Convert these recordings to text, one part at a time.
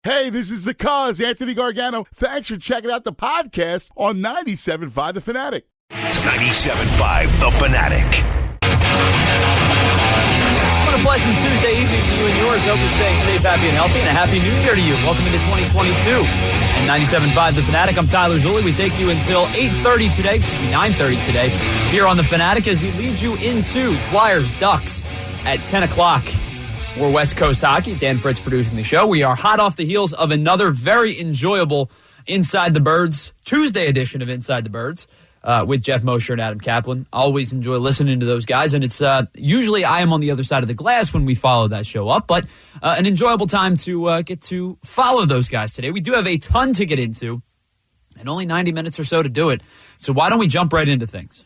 Hey, this is the Cuz, Anthony Gargano. Thanks for checking out the podcast on 97.5 The Fanatic. 97.5 The Fanatic. What a pleasant Tuesday evening to you and yours. Hope you're staying safe, happy, and healthy, and a happy new year to you. Welcome into 2022 and 97.5 The Fanatic. I'm Tyler Zulli. We take you until 8:30 today, 9:30 today, here on The Fanatic as we lead you into Flyers Ducks at 10 o'clock. We're West Coast Hockey. Dan Fritz producing the show. We are hot off the heels of another very enjoyable Inside the Birds, Tuesday edition of Inside the Birds with Jeff Mosher and Adam Kaplan. Always enjoy listening to those guys, and it's usually I am on the other side of the glass when we follow that show up, but an enjoyable time to get to follow those guys today. We do have a ton to get into, and only 90 minutes or so to do it, so why don't we jump right into things?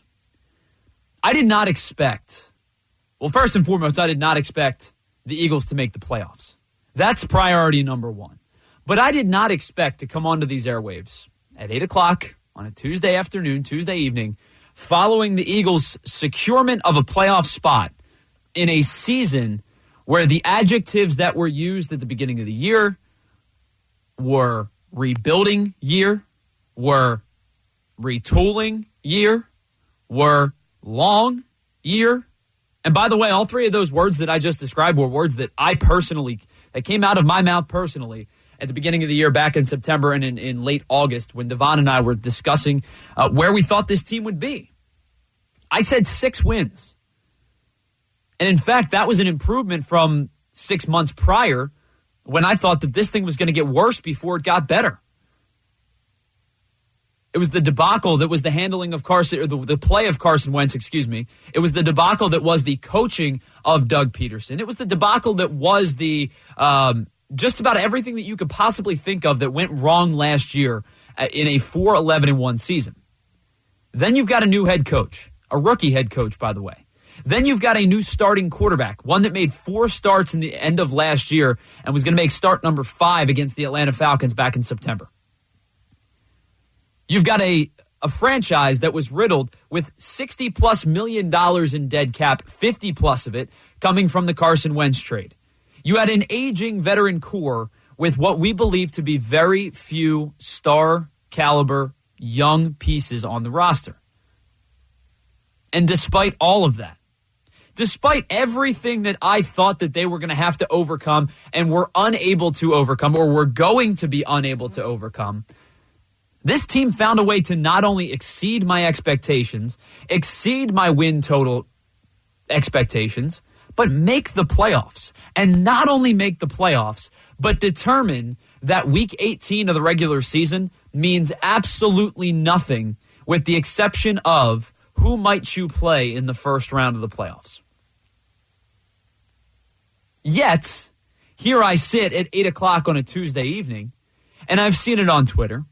I did not expect, well, first and foremost, I did not expect the Eagles to make the playoffs. That's priority number one. But I did not expect to come onto these airwaves at 8 o'clock on a Tuesday afternoon, Tuesday evening, following the Eagles' securement of a playoff spot in a season where the adjectives that were used at the beginning of the year were rebuilding year, were retooling year, were long year. And by the way, all three of those words that I just described were words that that came out of my mouth personally at the beginning of the year back in September and in late August when Devon and I were discussing where we thought this team would be. I said 6 wins. And in fact, that was an improvement from 6 months prior when I thought that this thing was going to get worse before it got better. It was the debacle that was the handling of Carson, or the play of Carson Wentz, excuse me. It was the debacle that was the coaching of Doug Peterson. It was the debacle that was the just about everything that you could possibly think of that went wrong last year in a 4-11-1 season. Then you've got a new head coach, a rookie head coach, by the way. Then you've got a new starting quarterback, one that made 4 starts in the end of last year and was going to make start number 5 against the Atlanta Falcons back in September. You've got a franchise that was riddled with $60+ million in dead cap, 50+ of it coming from the Carson Wentz trade. You had an aging veteran core with what we believe to be very few star caliber young pieces on the roster. And despite all of that, despite everything that I thought that they were going to have to overcome and were unable to overcome or were going to be unable to overcome, this team found a way to not only exceed my expectations, exceed my win total expectations, but make the playoffs. And not only make the playoffs, but determine that week 18 of the regular season means absolutely nothing with the exception of who might you play in the first round of the playoffs. Yet, here I sit at 8 o'clock on a Tuesday evening, and I've seen it on Twitter.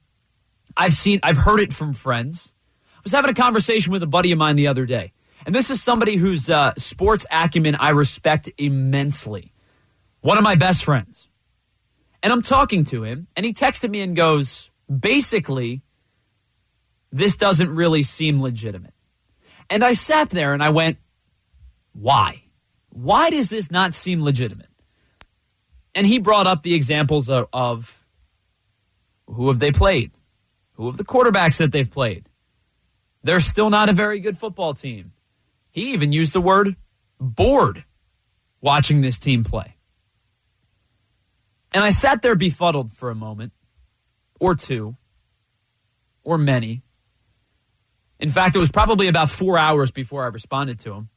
I've heard it from friends. I was having a conversation with a buddy of mine the other day, and this is somebody whose sports acumen I respect immensely. One of my best friends. And I'm talking to him, and he texted me and goes, basically, this doesn't really seem legitimate. And I sat there and I went, why? Why does this not seem legitimate? And he brought up the examples of who have they played? Who of the quarterbacks that they've played? They're still not a very good football team. He even used the word bored watching this team play. And I sat there befuddled for a moment, or two, or many. In fact, it was probably about 4 hours before I responded to him.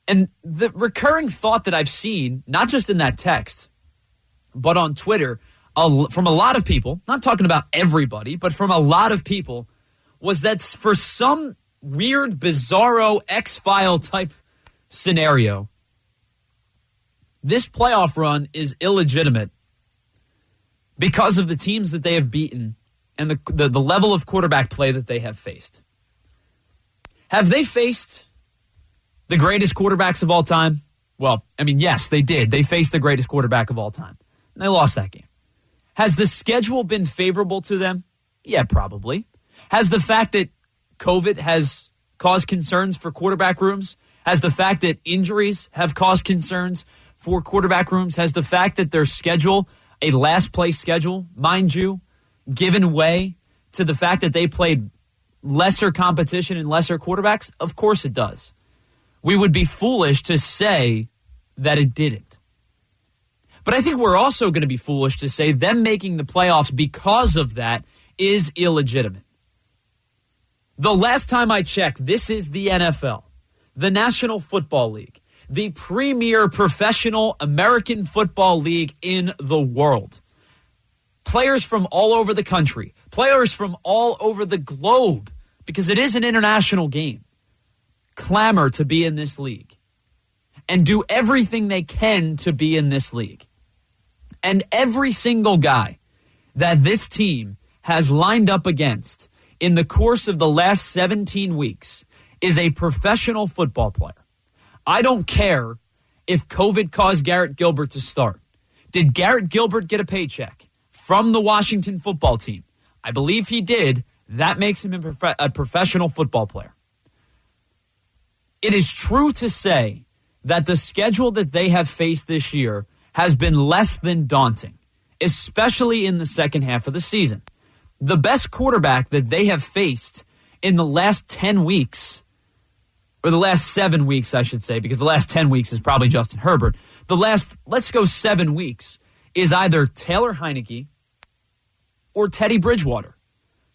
And the recurring thought that I've seen, not just in that text, but on Twitter, from a lot of people, not talking about everybody, but from a lot of people, was that for some weird, bizarro X-File type scenario, this playoff run is illegitimate because of the teams that they have beaten and the level of quarterback play that they have faced. Have they faced the greatest quarterbacks of all time? Well, I mean, yes, they did. They faced the greatest quarterback of all time. And they lost that game. Has the schedule been favorable to them? Yeah, probably. Has the fact that COVID has caused concerns for quarterback rooms? Has the fact that injuries have caused concerns for quarterback rooms? Has the fact that their schedule, a last place schedule, mind you, given way to the fact that they played lesser competition and lesser quarterbacks? Of course it does. We would be foolish to say that it didn't. But I think we're also going to be foolish to say them making the playoffs because of that is illegitimate. The last time I checked, this is the NFL, the National Football League, the premier professional American football league in the world. Players from all over the country, players from all over the globe, because it is an international game, clamor to be in this league and do everything they can to be in this league. And every single guy that this team has lined up against in the course of the last 17 weeks is a professional football player. I don't care if COVID caused Garrett Gilbert to start. Did Garrett Gilbert get a paycheck from the Washington football team? I believe he did. That makes him a professional football player. It is true to say that the schedule that they have faced this year has been less than daunting, especially in the second half of the season. The best quarterback that they have faced in the last 10 weeks, or the last 7 weeks, I should say, because the last 10 weeks is probably Justin Herbert. The last, let's go 7 weeks, is either Taylor Heineke or Teddy Bridgewater,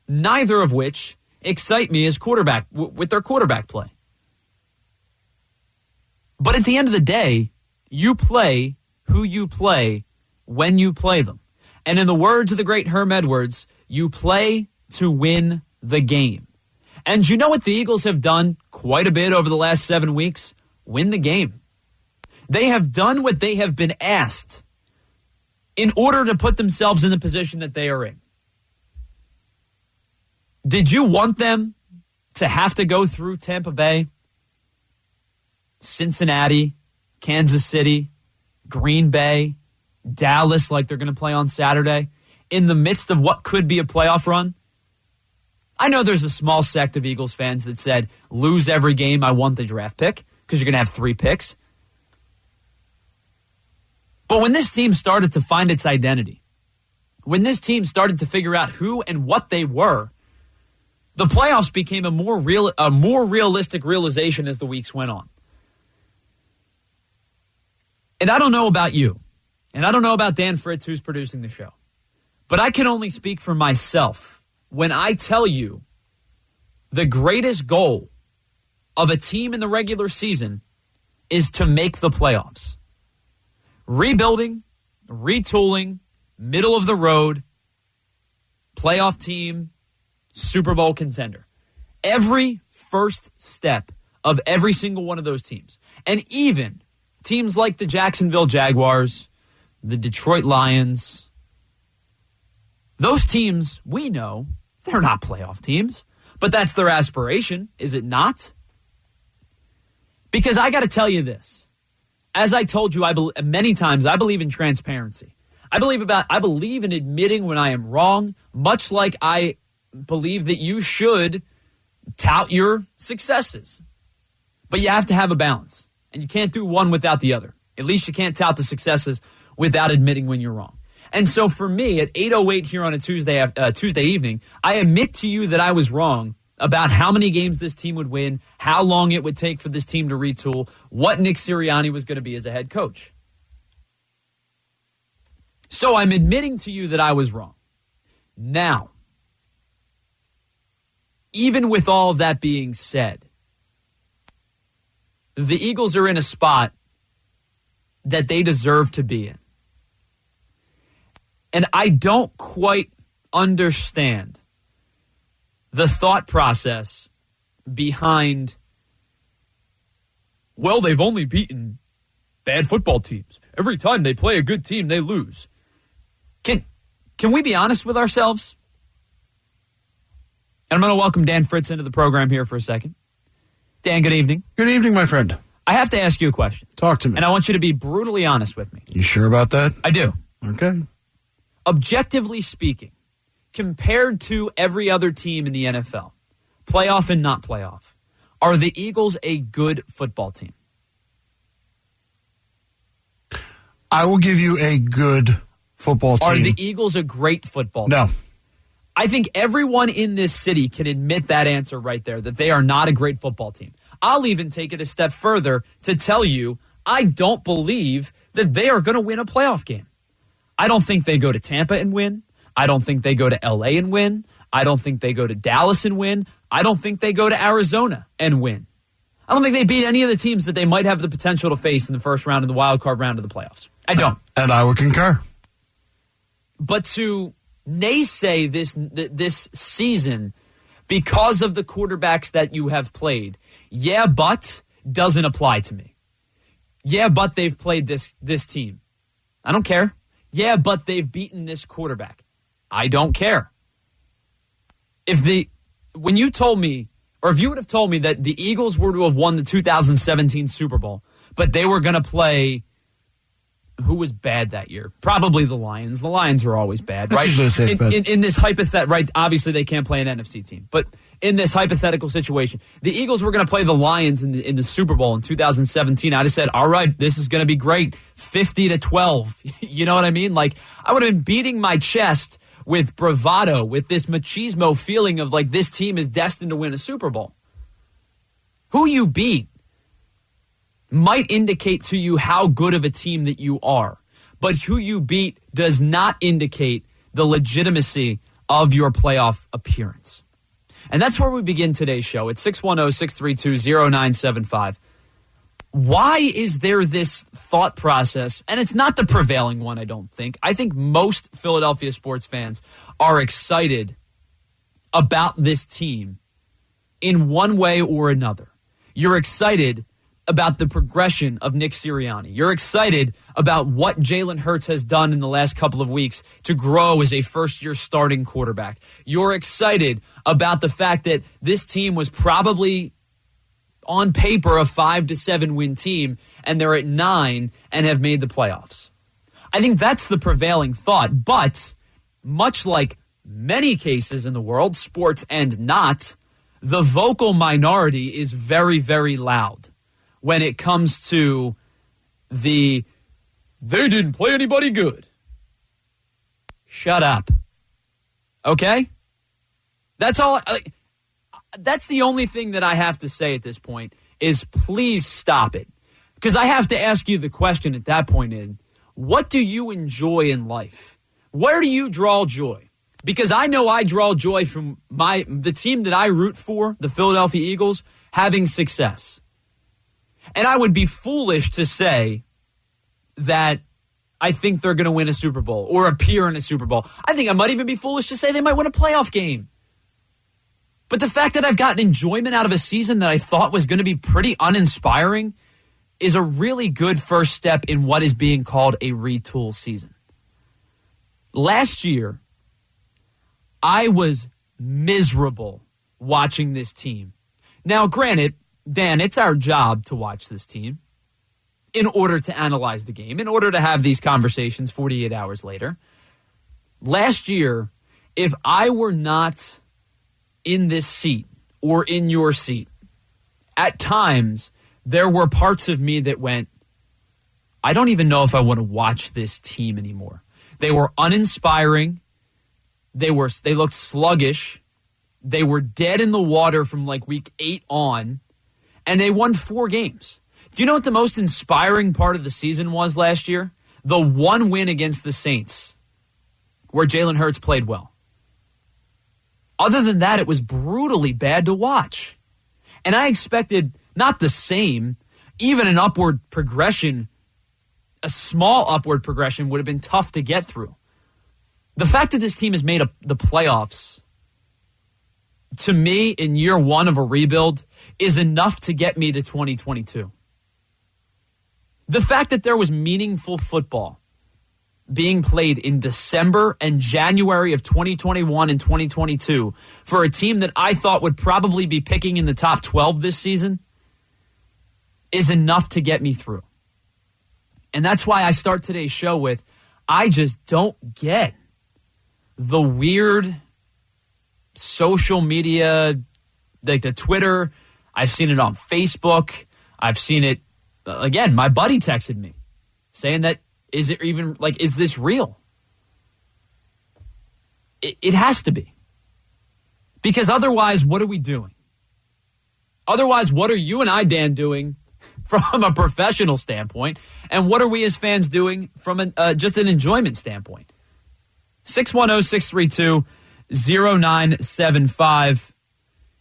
neither of which excite me as quarterback with their quarterback play. But at the end of the day, you play who you play when you play them. And in the words of the great Herm Edwards, you play to win the game. And you know what the Eagles have done quite a bit over the last 7 weeks? Win the game. They have done what they have been asked in order to put themselves in the position that they are in. Did you want them to have to go through Tampa Bay, Cincinnati, Kansas City, Green Bay, Dallas, like they're going to play on Saturday, in the midst of what could be a playoff run? I know there's a small sect of Eagles fans that said, lose every game, I want the draft pick, because you're going to have 3 picks. But when this team started to find its identity, when this team started to figure out who and what they were, the playoffs became a more realistic realization as the weeks went on. And I don't know about you, and I don't know about Dan Fritz, who's producing the show, but I can only speak for myself when I tell you the greatest goal of a team in the regular season is to make the playoffs. Rebuilding, retooling, middle of the road, playoff team, Super Bowl contender. Every first step of every single one of those teams, and even teams like the Jacksonville Jaguars, the Detroit Lions, those teams, we know, they're not playoff teams, but that's their aspiration, is it not? Because I got to tell you this. As I told you many times, I believe in transparency. I believe in admitting when I am wrong, much like I believe that you should tout your successes. But you have to have a balance. And you can't do one without the other. At least you can't tout the successes without admitting when you're wrong. And so for me, at 8:08 here on a Tuesday evening, I admit to you that I was wrong about how many games this team would win, how long it would take for this team to retool, what Nick Sirianni was going to be as a head coach. So I'm admitting to you that I was wrong. Now, even with all of that being said, the Eagles are in a spot that they deserve to be in. And I don't quite understand the thought process behind, well, they've only beaten bad football teams. Every time they play a good team, they lose. Can we be honest with ourselves? And I'm going to welcome Dan Fritz into the program here for a second. Dan, good evening. Good evening, my friend. I have to ask you a question. Talk to me. And I want you to be brutally honest with me. You sure about that? I do. Okay. Objectively speaking, compared to every other team in the NFL, playoff and not playoff, are the Eagles a good football team? I will give you a good football team. Are the Eagles a great football team? No. I think everyone in this city can admit that answer right there, that they are not a great football team. I'll even take it a step further to tell you I don't believe that they are going to win a playoff game. I don't think they go to Tampa and win. I don't think they go to L.A. and win. I don't think they go to Dallas and win. I don't think they go to Arizona and win. I don't think they beat any of the teams that they might have the potential to face in the first round of the wild card round of the playoffs. I don't. And I would concur. But to naysay this season because of the quarterbacks that you have played, yeah, but doesn't apply to me. Yeah, but they've played this team. I don't care. Yeah, but they've beaten this quarterback. I don't care. When you told me, or if you would have told me that the Eagles were to have won the 2017 Super Bowl, but they were going to play, who was bad that year? Probably the Lions. The Lions are always bad, right? That's usually a safe bet. In this hypothetical, right? Obviously, they can't play an NFC team, but in this hypothetical situation, the Eagles were going to play the Lions in the Super Bowl in 2017. I'd have said, all right, this is going to be great, 50-12. You know what I mean? Like, I would have been beating my chest with bravado, with this machismo feeling of like this team is destined to win a Super Bowl. Who you beat might indicate to you how good of a team that you are, but who you beat does not indicate the legitimacy of your playoff appearance. And that's where we begin today's show at 610-632-0975. Why is there this thought process? And it's not the prevailing one, I don't think. I think most Philadelphia sports fans are excited about this team in one way or another. You're excited about the progression of Nick Sirianni. You're excited about what Jalen Hurts has done in the last couple of weeks to grow as a first-year starting quarterback. You're excited about the fact that this team was probably on paper a 5-7 win team, and they're at 9 and have made the playoffs. I think that's the prevailing thought, but much like many cases in the world, sports and not, the vocal minority is very, very loud when it comes to they didn't play anybody good. Shut up. Okay? That's all. That's the only thing that I have to say at this point is please stop it. Because I have to ask you the question at that point what do you enjoy in life? Where do you draw joy? Because I know I draw joy from the team that I root for, the Philadelphia Eagles, having success. And I would be foolish to say that I think they're going to win a Super Bowl or appear in a Super Bowl. I think I might even be foolish to say they might win a playoff game. But the fact that I've gotten enjoyment out of a season that I thought was going to be pretty uninspiring is a really good first step in what is being called a retool season. Last year, I was miserable watching this team. Now, granted, Dan, it's our job to watch this team in order to analyze the game, in order to have these conversations 48 hours later. Last year, if I were not in this seat or in your seat, at times there were parts of me that went, I don't even know if I want to watch this team anymore. They were uninspiring. They looked sluggish. They were dead in the water from like week 8 on, and they won 4 games. Do you know what the most inspiring part of the season was last year? The one win against the Saints, where Jalen Hurts played well. Other than that, it was brutally bad to watch. And I expected not the same, even an upward progression, a small upward progression would have been tough to get through. The fact that this team has made the playoffs, to me, in year 1 of a rebuild, is enough to get me to 2022. The fact that there was meaningful football being played in December and January of 2021 and 2022 for a team that I thought would probably be picking in the top 12 this season is enough to get me through. And that's why I start today's show with, I just don't get the weird social media, like the Twitter. I've seen it on Facebook. I've seen it, again, my buddy texted me saying that Is it even, is this real? It has to be. Because otherwise, what are we doing? Otherwise, what are you and I, Dan, doing from a professional standpoint? And what are we as fans doing from just an enjoyment standpoint? 610-632-0975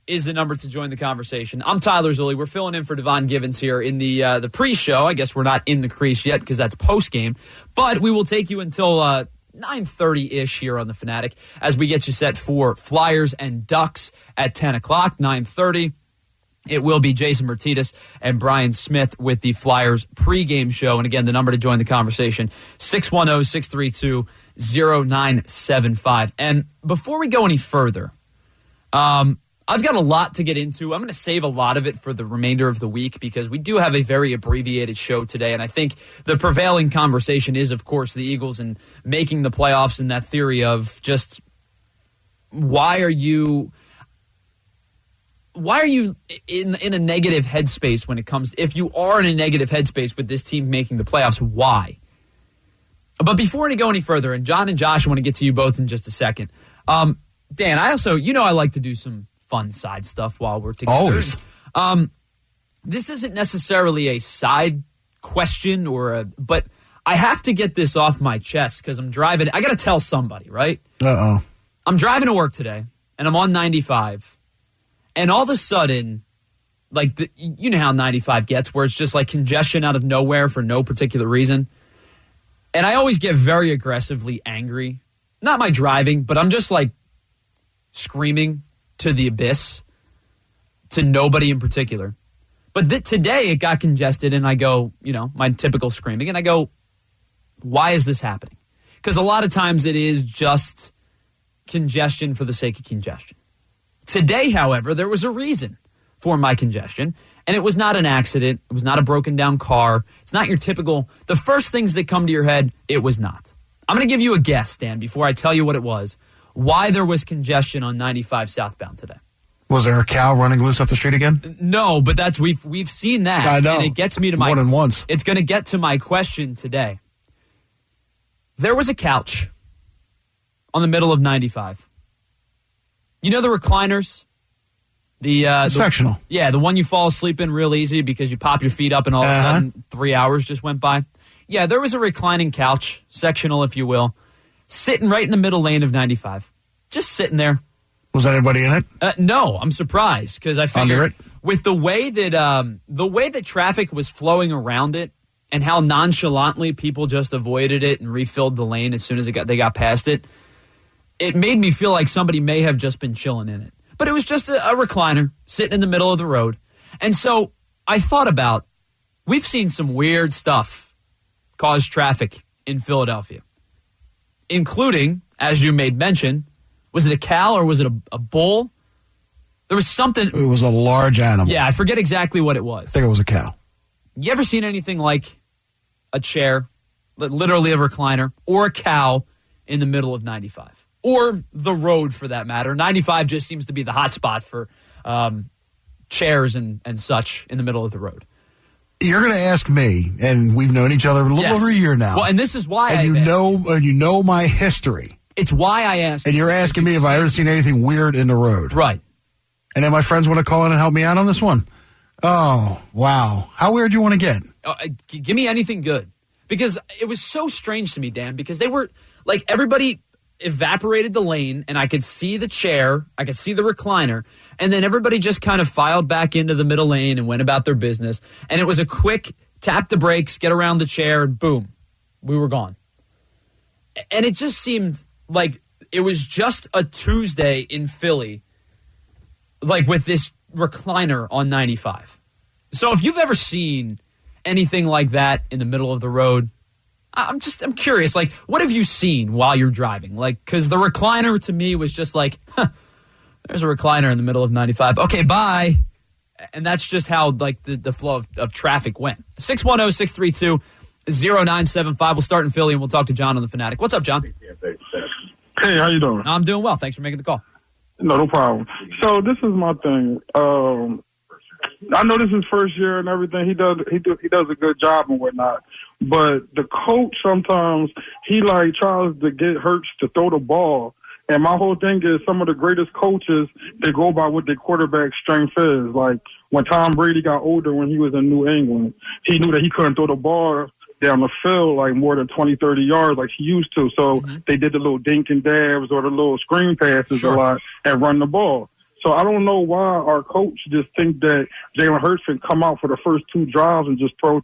is the number to join the conversation. I'm Tyler Zulli. We're filling in for Devon Givens here in the pre-show. I guess we're not in the crease yet because that's post-game. But we will take you until 9:30-ish here on The Fanatic as we get you set for Flyers and Ducks at 10 o'clock, 9:30. It will be Jason Martinez and Brian Smith with the Flyers pregame show. And again, the number to join the conversation, 610-632-0975. And before we go any further, I've got a lot to get into. I'm going to save a lot of it for the remainder of the week because we do have a very abbreviated show today. And I think the prevailing conversation is, of course, the Eagles and making the playoffs and that theory of just why are you in a negative headspace when it comes, if you are in a negative headspace with this team making the playoffs, why? But before we go any further, and John and Josh, I want to get to you both in just a second. Dan, I also, I like to do some fun side stuff while we're together. Always. This isn't necessarily a side question but I have to get this off my chest because I'm driving. I got to tell somebody, right? Uh-oh. I'm driving to work today, and I'm on 95. And all of a sudden, you know how 95 gets, where it's just like congestion out of nowhere for no particular reason. And I always get very aggressively angry. Not my driving, but I'm just screaming to the abyss, to nobody in particular. But today it got congested, and I go, my typical screaming, and I go, why is this happening? Because a lot of times it is just congestion for the sake of congestion. Today, however, there was a reason for my congestion, and it was not an accident. It was not a broken down car. It's not your typical, the first things that come to your head, it was not. I'm going to give you a guess, Dan, before I tell you what it was, why there was congestion on 95 southbound today. Was there a cow running loose up the street again? No, but we've seen that. I know. And it gets me to more than once. It's going to get to my question today. There was a couch on the middle of 95. You know the recliners? The sectional. Yeah, the one you fall asleep in real easy because you pop your feet up and all of a sudden 3 hours just went by. Yeah, there was a reclining couch, sectional if you will, sitting right in the middle lane of 95. Just sitting there. Was anybody in it? No, I'm surprised because I figured under it? With the way that traffic was flowing around it and how nonchalantly people just avoided it and refilled the lane as soon as they got past it, it made me feel like somebody may have just been chilling in it. But it was just a recliner sitting in the middle of the road. And so I thought about, we've seen some weird stuff cause traffic in Philadelphia, including, as you made mention, was it a cow or was it a bull? There was something. It was a large animal. Yeah, I forget exactly what it was. I think it was a cow. You ever seen anything like a chair, literally a recliner, or a cow in the middle of 95? Or the road, for that matter. 95 just seems to be the hot spot for chairs and such in the middle of the road. You're going to ask me, and we've known each other a little over a year now. Well, and this is why you know my history. It's why I asked. And you're asking me if I ever seen anything weird in the road. Right. And then my friends want to call in and help me out on this one. Oh, wow. How weird do you want to get? Give me anything good. Because it was so strange to me, Dan, because they were, everybody evaporated the lane, and I could see the chair, I could see the recliner, and then everybody just kind of filed back into the middle lane and went about their business. And it was a quick tap the brakes, get around the chair, and boom, we were gone. And it just seemed like it was just a Tuesday in Philly, with this recliner on 95. So if you've ever seen anything like that in the middle of the road, I'm curious, what have you seen while you're driving? Because the recliner to me was just there's a recliner in the middle of 95. Okay, bye. And that's just how, the flow of traffic went. 610-632-0975. We'll start in Philly, and we'll talk to John on The Fanatic. What's up, John? Hey, how you doing? I'm doing well. Thanks for making the call. No problem. So this is my thing. I know this is his first year and everything. He does a good job and whatnot. But the coach sometimes, he like tries to get Hurts to throw the ball. And my whole thing is some of the greatest coaches, they go by what their quarterback strength is. Like when Tom Brady got older when he was in New England, he knew that he couldn't throw the ball down the field like more than 20, 30 yards like he used to. So they did the little dink and dabs or the little screen passes a lot and run the ball. So I don't know why our coach just think that Jalen Hurts can come out for the first two drives and just throw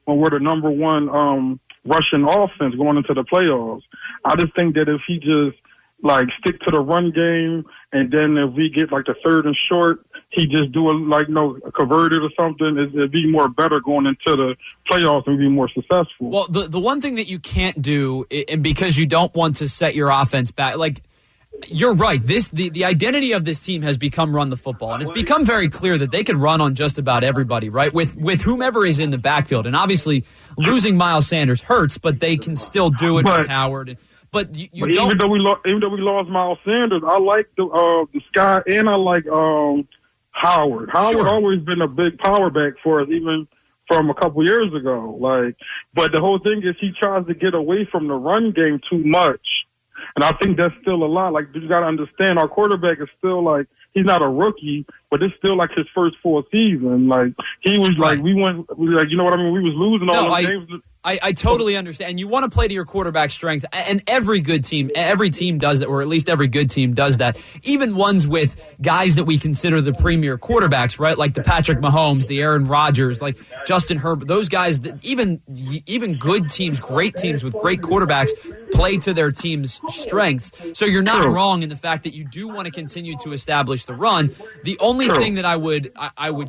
when we're the number one rushing offense going into the playoffs. I just think that if he just like stick to the run game, and then if we get like the third and short, he just do a converted or something, it'd be more better going into the playoffs and be more successful. Well, the one thing that you can't do, and because you don't want to set your offense back, like you're right. The identity of this team has become run the football, and it's become very clear that they could run on just about everybody, right? With whomever is in the backfield, and obviously losing Miles Sanders hurts, but they can still do it with Howard. But you don't. Even though we lost Miles Sanders, I like the Sky, and I like Howard. Howard always been a big power back for us, even from a couple years ago. But the whole thing is he tries to get away from the run game too much. And I think that's still a lot. Like, you got to understand, our quarterback is still like, he's not a rookie, but it's still like his first full season. Like, he was like, you know what I mean? We was losing all those games. I totally understand. And you want to play to your quarterback's strength, and every team does that, or at least every good team does that. Even ones with guys that we consider the premier quarterbacks, right? Like the Patrick Mahomes, the Aaron Rodgers, like Justin Herbert. Those guys, that even good teams, great teams with great quarterbacks, play to their team's strengths. So you're not wrong in the fact that you do want to continue to establish the run. The only thing that I would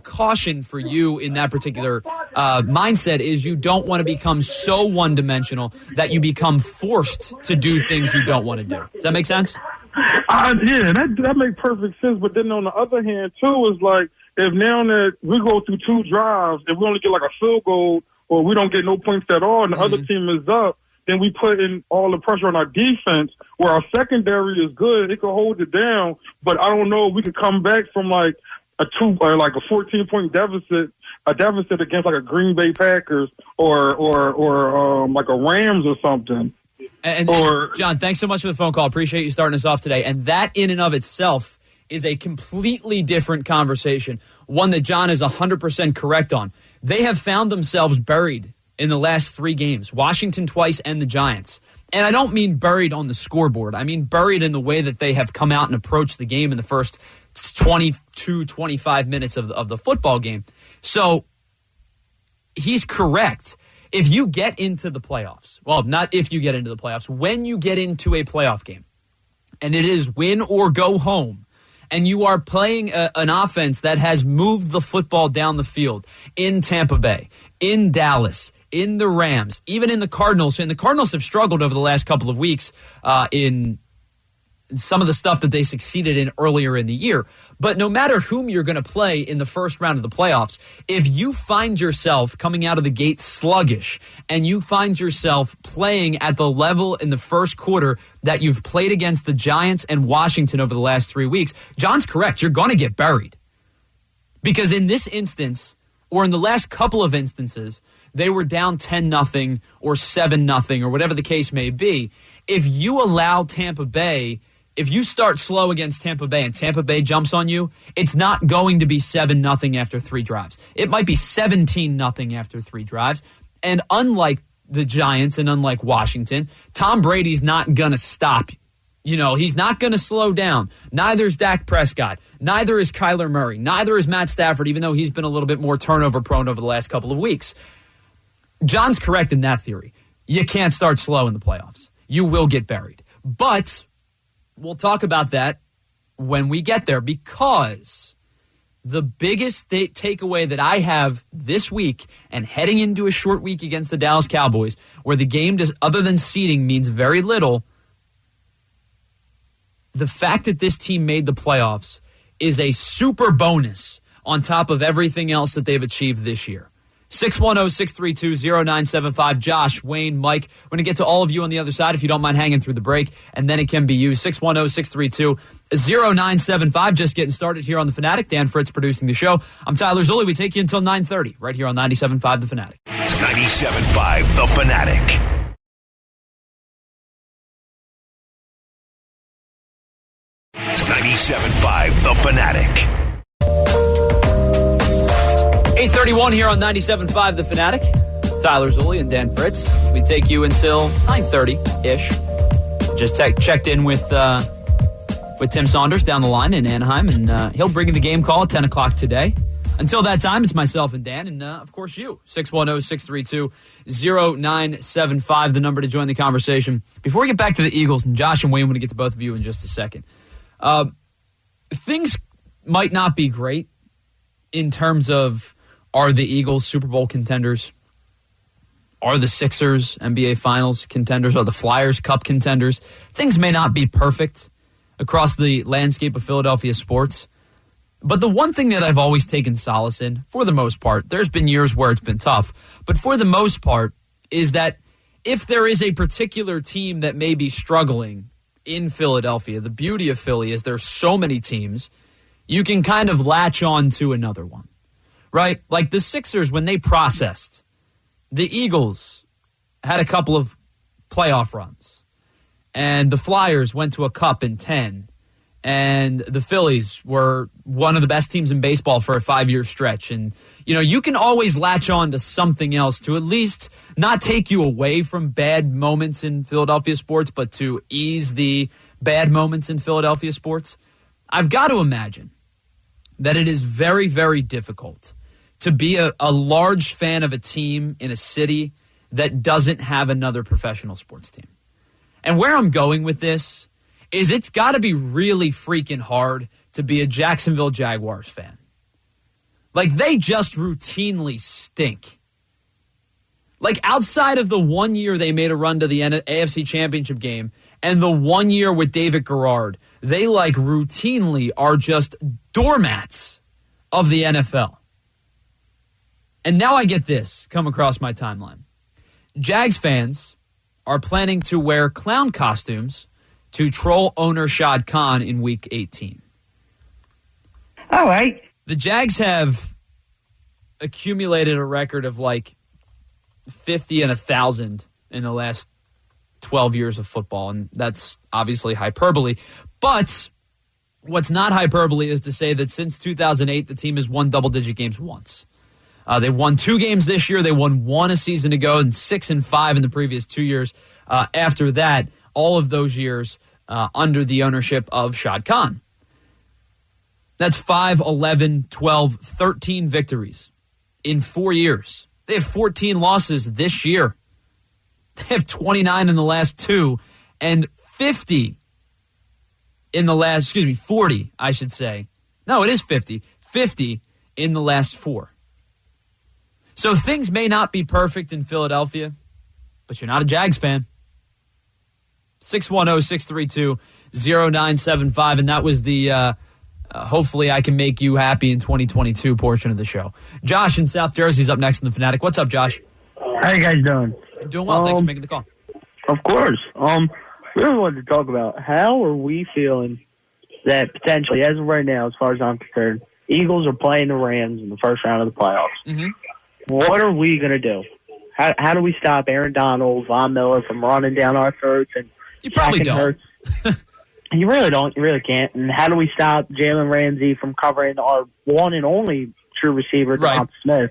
caution for you in that particular mindset is you don't want to become so one-dimensional that you become forced to do things you don't want to do. Does that make sense? Yeah, that makes perfect sense. But then on the other hand, too, is like if now that we go through two drives, if we only get like a field goal or we don't get no points at all and the other team is up, then we put in all the pressure on our defense where our secondary is good. It can hold it down, but I don't know if we could come back from like a 14-point deficit. A deficit against like a Green Bay Packers or like a Rams or something. And John, thanks so much for the phone call. Appreciate you starting us off today. And that in and of itself is a completely different conversation, one that John is 100% correct on. They have found themselves buried in the last three games, Washington twice and the Giants. And I don't mean buried on the scoreboard. I mean buried in the way that they have come out and approached the game in the first 22, 25 minutes of the football game. So he's correct. If you get into the playoffs, well, not if you get into the playoffs, when you get into a playoff game, and it is win or go home, and you are playing an offense that has moved the football down the field in Tampa Bay, in Dallas, in the Rams, even in the Cardinals, and the Cardinals have struggled over the last couple of weeks in some of the stuff that they succeeded in earlier in the year. But no matter whom you're going to play in the first round of the playoffs, if you find yourself coming out of the gate sluggish and you find yourself playing at the level in the first quarter that you've played against the Giants and Washington over the last 3 weeks, John's correct. You're going to get buried. Because in this instance, or in the last couple of instances, they were down 10-0 or 7-0 or whatever the case may be. If you allow Tampa Bay, if you start slow against Tampa Bay and Tampa Bay jumps on you, it's not going to be 7-0 after three drives. It might be 17-0 after three drives. And unlike the Giants and unlike Washington, Tom Brady's not going to stop. He's not going to slow down. Neither is Dak Prescott. Neither is Kyler Murray. Neither is Matt Stafford, even though he's been a little bit more turnover prone over the last couple of weeks. John's correct in that theory. You can't start slow in the playoffs. You will get buried. But we'll talk about that when we get there, because the biggest takeaway that I have this week and heading into a short week against the Dallas Cowboys, where the game, other than seeding, means very little, the fact that this team made the playoffs is a super bonus on top of everything else that they've achieved this year. 610-632-0975. Josh, Wayne, Mike. We're going to get to all of you on the other side if you don't mind hanging through the break, and then it can be you. 610-632-0975. Just getting started here on The Fanatic. Dan Fritz producing the show. I'm Tyler Zulli. We take you until 9:30 right here on 97.5 The Fanatic. 97.5 97.5 The Fanatic. .97.5 The Fanatic. 8:31 here on 97.5 The Fanatic. Tyler Zulli and Dan Fritz. We take you until 9:30-ish. Just checked in with Tim Saunders down the line in Anaheim, and he'll bring you the game call at 10 o'clock today. Until that time, it's myself and Dan, and of course you. 610-632-0975, the number to join the conversation. Before we get back to the Eagles, and Josh and Wayne, want to get to both of you in just a second. Things might not be great in terms of, are the Eagles Super Bowl contenders? Are the Sixers NBA Finals contenders? Are the Flyers Cup contenders? Things may not be perfect across the landscape of Philadelphia sports. But the one thing that I've always taken solace in, for the most part, there's been years where it's been tough, but for the most part, is that if there is a particular team that may be struggling in Philadelphia, the beauty of Philly is there's so many teams, you can kind of latch on to another one, right? Like the Sixers, when they processed, the Eagles had a couple of playoff runs, and the Flyers went to a cup in 10, and the Phillies were one of the best teams in baseball for a 5-year stretch. And, you know, you can always latch on to something else to at least not take you away from bad moments in Philadelphia sports, but to ease the bad moments in Philadelphia sports. I've got to imagine that it is very, very difficult to be a large fan of a team in a city that doesn't have another professional sports team. And where I'm going with this is it's got to be really freaking hard to be a Jacksonville Jaguars fan. Like, they just routinely stink. Like, outside of the 1 year they made a run to the AFC Championship game and the 1 year with David Garrard, they, like, routinely are just doormats of the NFL. And now I get this come across my timeline. Jags fans are planning to wear clown costumes to troll owner Shad Khan in Week 18. All right. The Jags have accumulated a record of like 50 and 1,000 in the last 12 years of football, and that's obviously hyperbole. But what's not hyperbole is to say that since 2008, the team has won double-digit games once. They've won 2 games this year. They won 1 a season ago and 6 and 5 in the previous 2 years. After that, all of those years under the ownership of Shad Khan. That's 5, 11, 12, 13 victories in 4 ye40 They have 14 losses this year. They have 29 in the last 2 and 50 in the last, 40, I should say. No, it is 50. 50 in the last 4. So things may not be perfect in Philadelphia, but you're not a Jags fan. 610-632-0975, and that was the hopefully I can make you happy in 2022 portion of the show. Josh in South Jersey is up next in the Fanatic. What's up, Josh? How you guys doing? Doing well. Thanks for making the call. Of course. We really wanted to talk about how are we feeling that potentially, as of right now, as far as I'm concerned, Eagles are playing the Rams in the first round of the playoffs. Mm-hmm. What are we going to do? How do we stop Aaron Donald, Von Miller from running down our throats? And you probably don't. You really don't. You really can't. And how do we stop Jalen Ramsey from covering our one and only true receiver, Devonta Smith?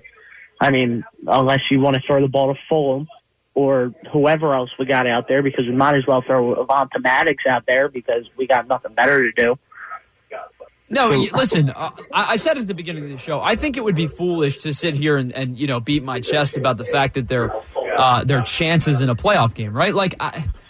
I mean, unless you want to throw the ball to Fulham or whoever else we got out there, because we might as well throw Avonte Maddox out there because we got nothing better to do. No, listen, I said at the beginning of the show, I think it would be foolish to sit here and beat my chest about the fact that their chances in a playoff game, right? Like,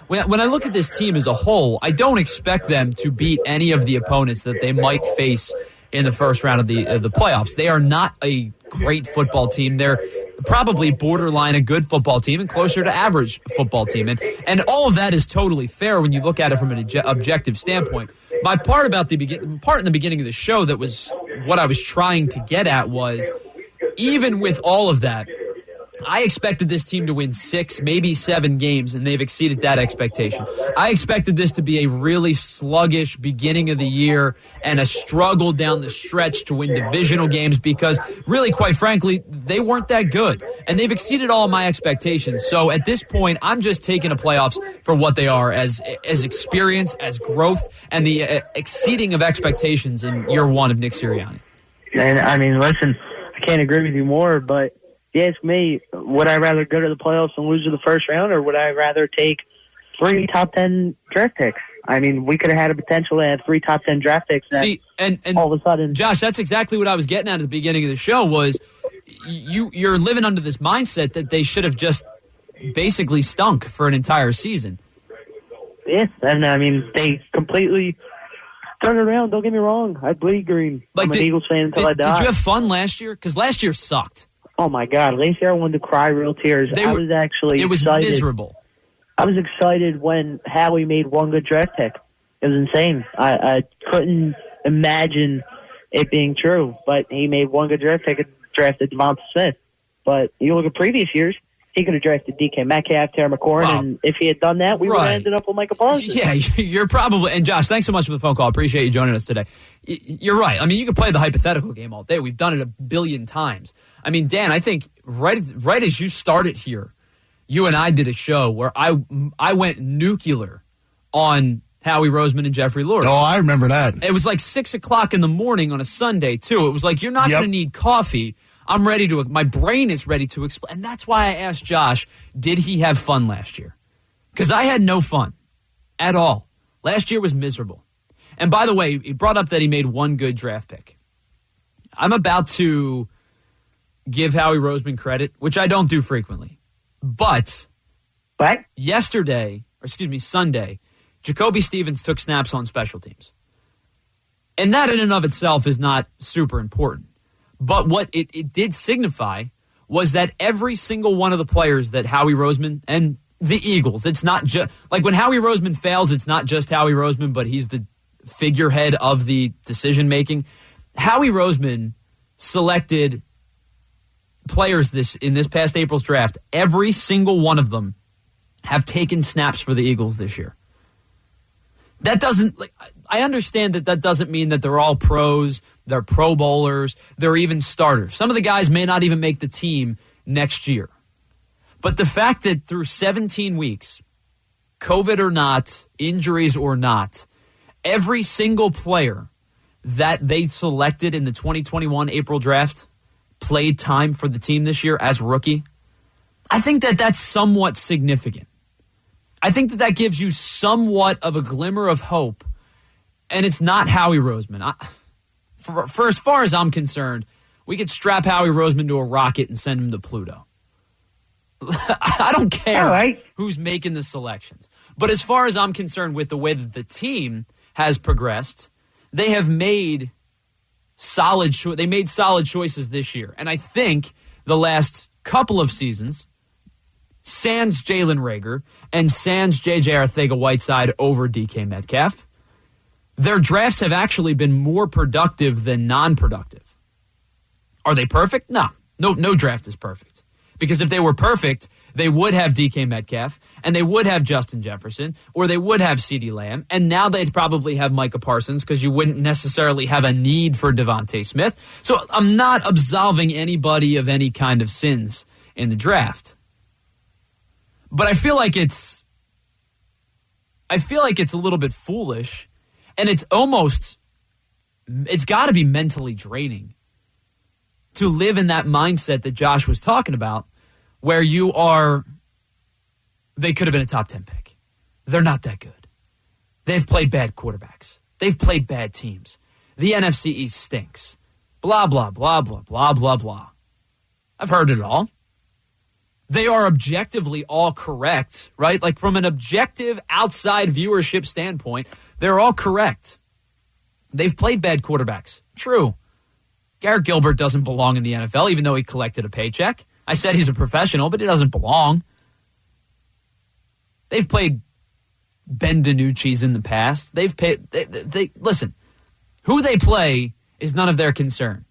when I look at this team as a whole, I don't expect them to beat any of the opponents that they might face in the first round of the playoffs. They are not a great football team. They're probably borderline a good football team and closer to average football team. And all of that is totally fair when you look at it from an objective standpoint. My part about the part in the beginning of the show that was what I was trying to get at was, even with all of that, I expected this team to win 6, maybe 7 games, and they've exceeded that expectation. I expected this to be a really sluggish beginning of the year and a struggle down the stretch to win divisional games because, really, quite frankly, they weren't that good. And they've exceeded all of my expectations. So at this point, I'm just taking the playoffs for what they are as experience, as growth, and the exceeding of expectations in year 1 of Nick Sirianni. And, I mean, listen, I can't agree with you more, but if you ask me, would I rather go to the playoffs and lose to the first round, or would I rather take 3 top 10 draft picks? I mean, we could have had a potential to have 3 top 10 draft picks. See, and all of a sudden, Josh, that's exactly what I was getting at the beginning of the show. Was you're living under this mindset that they should have just basically stunk for an entire season. Yes, and I mean they completely turned it around. Don't get me wrong, I bleed green. I'm an Eagles fan until I die. Did you have fun last year? Because last year sucked. Oh my God, last year I wanted to cry real tears. I was actually it was excited. Miserable. I was excited when Howie made one good draft pick. It was insane. I couldn't imagine it being true, but he made one good draft pick and drafted Devonta Smith. But you look at previous years, he could have drafted DK Metcalf, Terry McLaurin, and if he had done that, we would have ended up with Micah Parsons. Yeah, you're probably – and Josh, thanks so much for the phone call. I appreciate you joining us today. You're right. I mean, you can play the hypothetical game all day. We've done it a billion times. I mean, Dan, I think right as you started here, you and I did a show where I went nuclear on Howie Roseman and Jeffrey Lurie. Oh, I remember that. It was like 6 o'clock in the morning on a Sunday, too. It was like, you're not going to need coffee. I'm ready to – my brain is ready to explain. And that's why I asked Josh, did he have fun last year? Because I had no fun at all. Last year was miserable. And by the way, he brought up that he made one good draft pick. I'm about to give Howie Roseman credit, which I don't do frequently. But Sunday, Jacoby Stevens took snaps on special teams. And that in and of itself is not super important. But what it did signify was that every single one of the players that Howie Roseman and the Eagles, it's not just like when Howie Roseman fails, it's not just Howie Roseman, but he's the figurehead of the decision making. Howie Roseman selected players in this past April's draft. Every single one of them have taken snaps for the Eagles this year. That doesn't, I understand that doesn't mean that they're all pros, they're Pro Bowlers, they're even starters. Some of the guys may not even make the team next year. But the fact that through 17 weeks, COVID or not, injuries or not, every single player that they selected in the 2021 April draft played time for the team this year as rookie, I think that's somewhat significant. I think that gives you somewhat of a glimmer of hope, and it's not Howie Roseman. For as far as I'm concerned, we could strap Howie Roseman to a rocket and send him to Pluto. I don't care who's making the selections. But as far as I'm concerned with the way that the team has progressed, they have made solid choices this year. And I think the last couple of seasons, sans Jalen Reagor and sans J.J. Arcega-Whiteside over DK Metcalf, their drafts have actually been more productive than non-productive. Are they perfect? No draft is perfect. Because if they were perfect, they would have DK Metcalf, and they would have Justin Jefferson, or they would have CeeDee Lamb, and now they'd probably have Micah Parsons because you wouldn't necessarily have a need for Devontae Smith. So I'm not absolving anybody of any kind of sins in the draft. But I feel like it's a little bit foolish, and it's got to be mentally draining to live in that mindset that Josh was talking about, where they could have been a top 10 pick. They're not that good. They've played bad quarterbacks. They've played bad teams. The NFC East stinks. Blah, blah, blah, blah, blah, blah, blah. I've heard it all. They are objectively all correct, right? Like from an objective outside viewership standpoint, they're all correct. They've played bad quarterbacks. True. Garrett Gilbert doesn't belong in the NFL, even though he collected a paycheck. I said he's a professional, but he doesn't belong. They've played Ben DiNucci's in the past. Listen, who they play is none of their concern.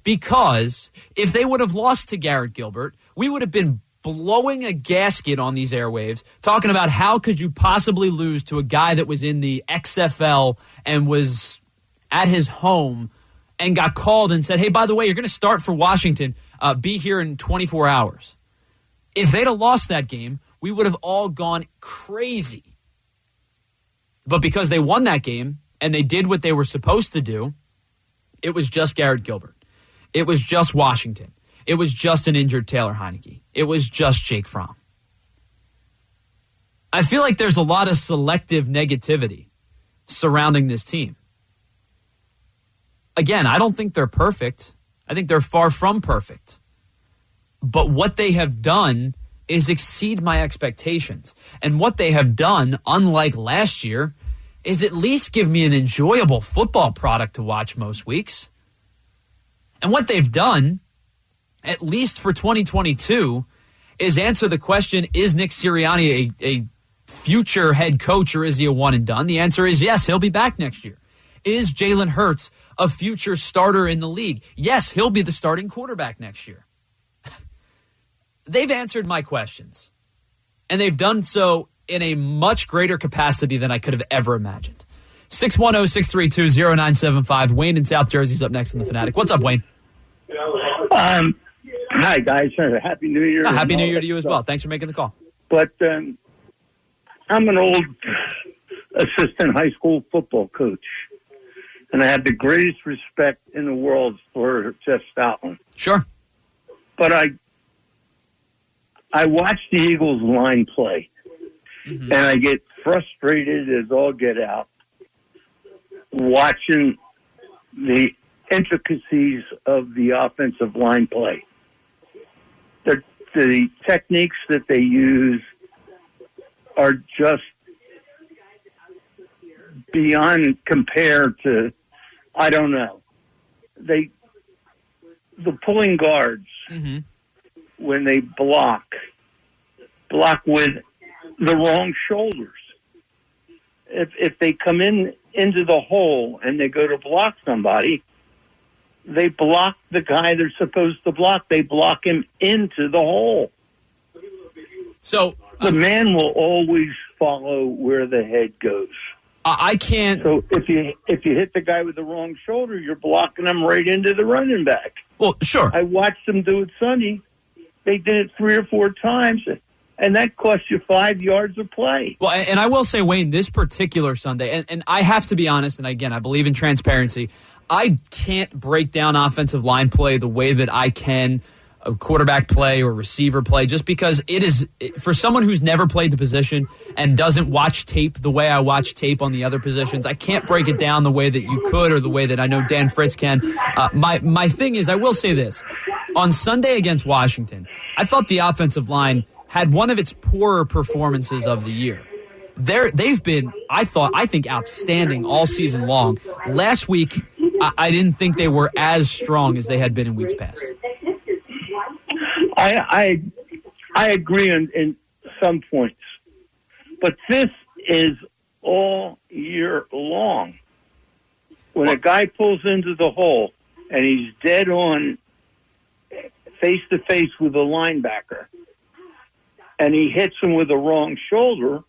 Because if they would have lost to Garrett Gilbert, we would have been blowing a gasket on these airwaves, talking about how could you possibly lose to a guy that was in the XFL and was at his home and got called and said, hey, by the way, you're going to start for Washington. Be here in 24 hours. If they'd have lost that game, we would have all gone crazy. But because they won that game and they did what they were supposed to do, it was just Garrett Gilbert. It was just Washington. It was just an injured Taylor Heineke. It was just Jake Fromm. I feel like there's a lot of selective negativity surrounding this team. Again, I don't think they're perfect. I think they're far from perfect. But what they have done is exceed my expectations. And what they have done, unlike last year, is at least give me an enjoyable football product to watch most weeks. And what they've done, at least for 2022, is answer the question, is Nick Sirianni a future head coach or is he a one and done? The answer is yes, he'll be back next year. Is Jalen Hurts a future starter in the league? Yes, he'll be the starting quarterback next year. They've answered my questions, and they've done so in a much greater capacity than I could have ever imagined. 610-632-0975. Wayne in South Jersey's up next in the Fanatic. What's up, Wayne? Hi, guys. Happy New Year. Happy New Year to you as well. Thanks for making the call. But I'm an old assistant high school football coach, and I have the greatest respect in the world for Jeff Stoutland. Sure. But I watch the Eagles line play, and I get frustrated as all get out watching the intricacies of the offensive line play. The techniques that they use are just beyond compare to, I don't know. The pulling guards, when they block with the wrong shoulders. If they come into the hole and they go to block somebody, they block the guy they're supposed to block. They block him into the hole. So the man will always follow where the head goes. I can't. So if you hit the guy with the wrong shoulder, you're blocking him right into the running back. Well, sure. I watched them do it Sunday. They did it 3 or 4 times, and that cost you 5 yards of play. Well, and I will say, Wayne, this particular Sunday, and I have to be honest, and again, I believe in transparency, I can't break down offensive line play the way that I can a quarterback play or receiver play, just because it is, for someone who's never played the position and doesn't watch tape the way I watch tape on the other positions, I can't break it down the way that you could or the way that I know Dan Fritz can. My thing is, I will say this. On Sunday against Washington, I thought the offensive line had one of its poorer performances of the year. They've been, I think, outstanding all season long. Last week, I didn't think they were as strong as they had been in weeks past. I agree in some points, but this is all year long. When a guy pulls into the hole and he's dead on face to face with a linebacker, and he hits him with the wrong shoulder,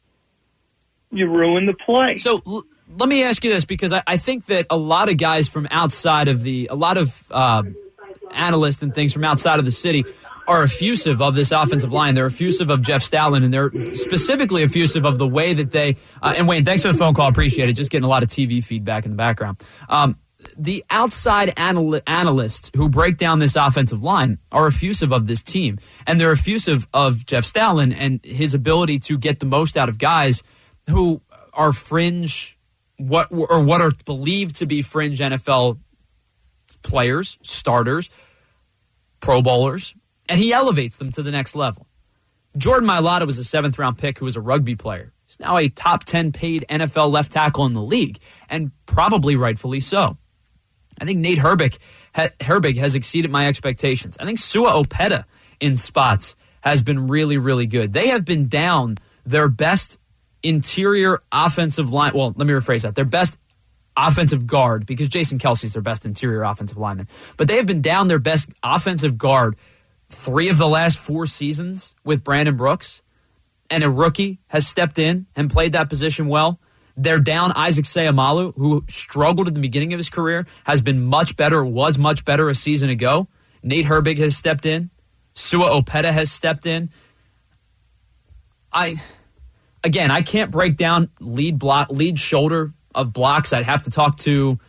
you ruin the play. So let me ask you this, because I think that a lot of guys from outside of a lot of analysts and things from outside of the city are effusive of this offensive line. They're effusive of Jeff Stoutland, and they're specifically effusive of the way that they and Wayne, thanks for the phone call. Appreciate it. Just getting a lot of TV feedback in the background. The outside analysts who break down this offensive line are effusive of this team, and they're effusive of Jeff Stoutland and his ability to get the most out of guys who are fringe, what are believed to be fringe NFL players, starters, Pro Bowlers, and he elevates them to the next level. Jordan Mailata was a 7th-round pick who was a rugby player. He's now a top 10 paid NFL left tackle in the league, and probably rightfully so. I think Nate Herbig has exceeded my expectations. I think Sua Opeta in spots has been really, really good. They have been down their best interior offensive line. Well, let me rephrase that. Their best offensive guard, because Jason Kelsey's their best interior offensive lineman. But they have been down their best offensive guard 3 of the last 4 seasons with Brandon Brooks, and a rookie has stepped in and played that position well. They're down Isaac Seumalo, who struggled at the beginning of his career, has been much better, was much better a season ago. Nate Herbig has stepped in. Sua Opeta has stepped in. I can't break down lead shoulder of blocks. I'd have to talk to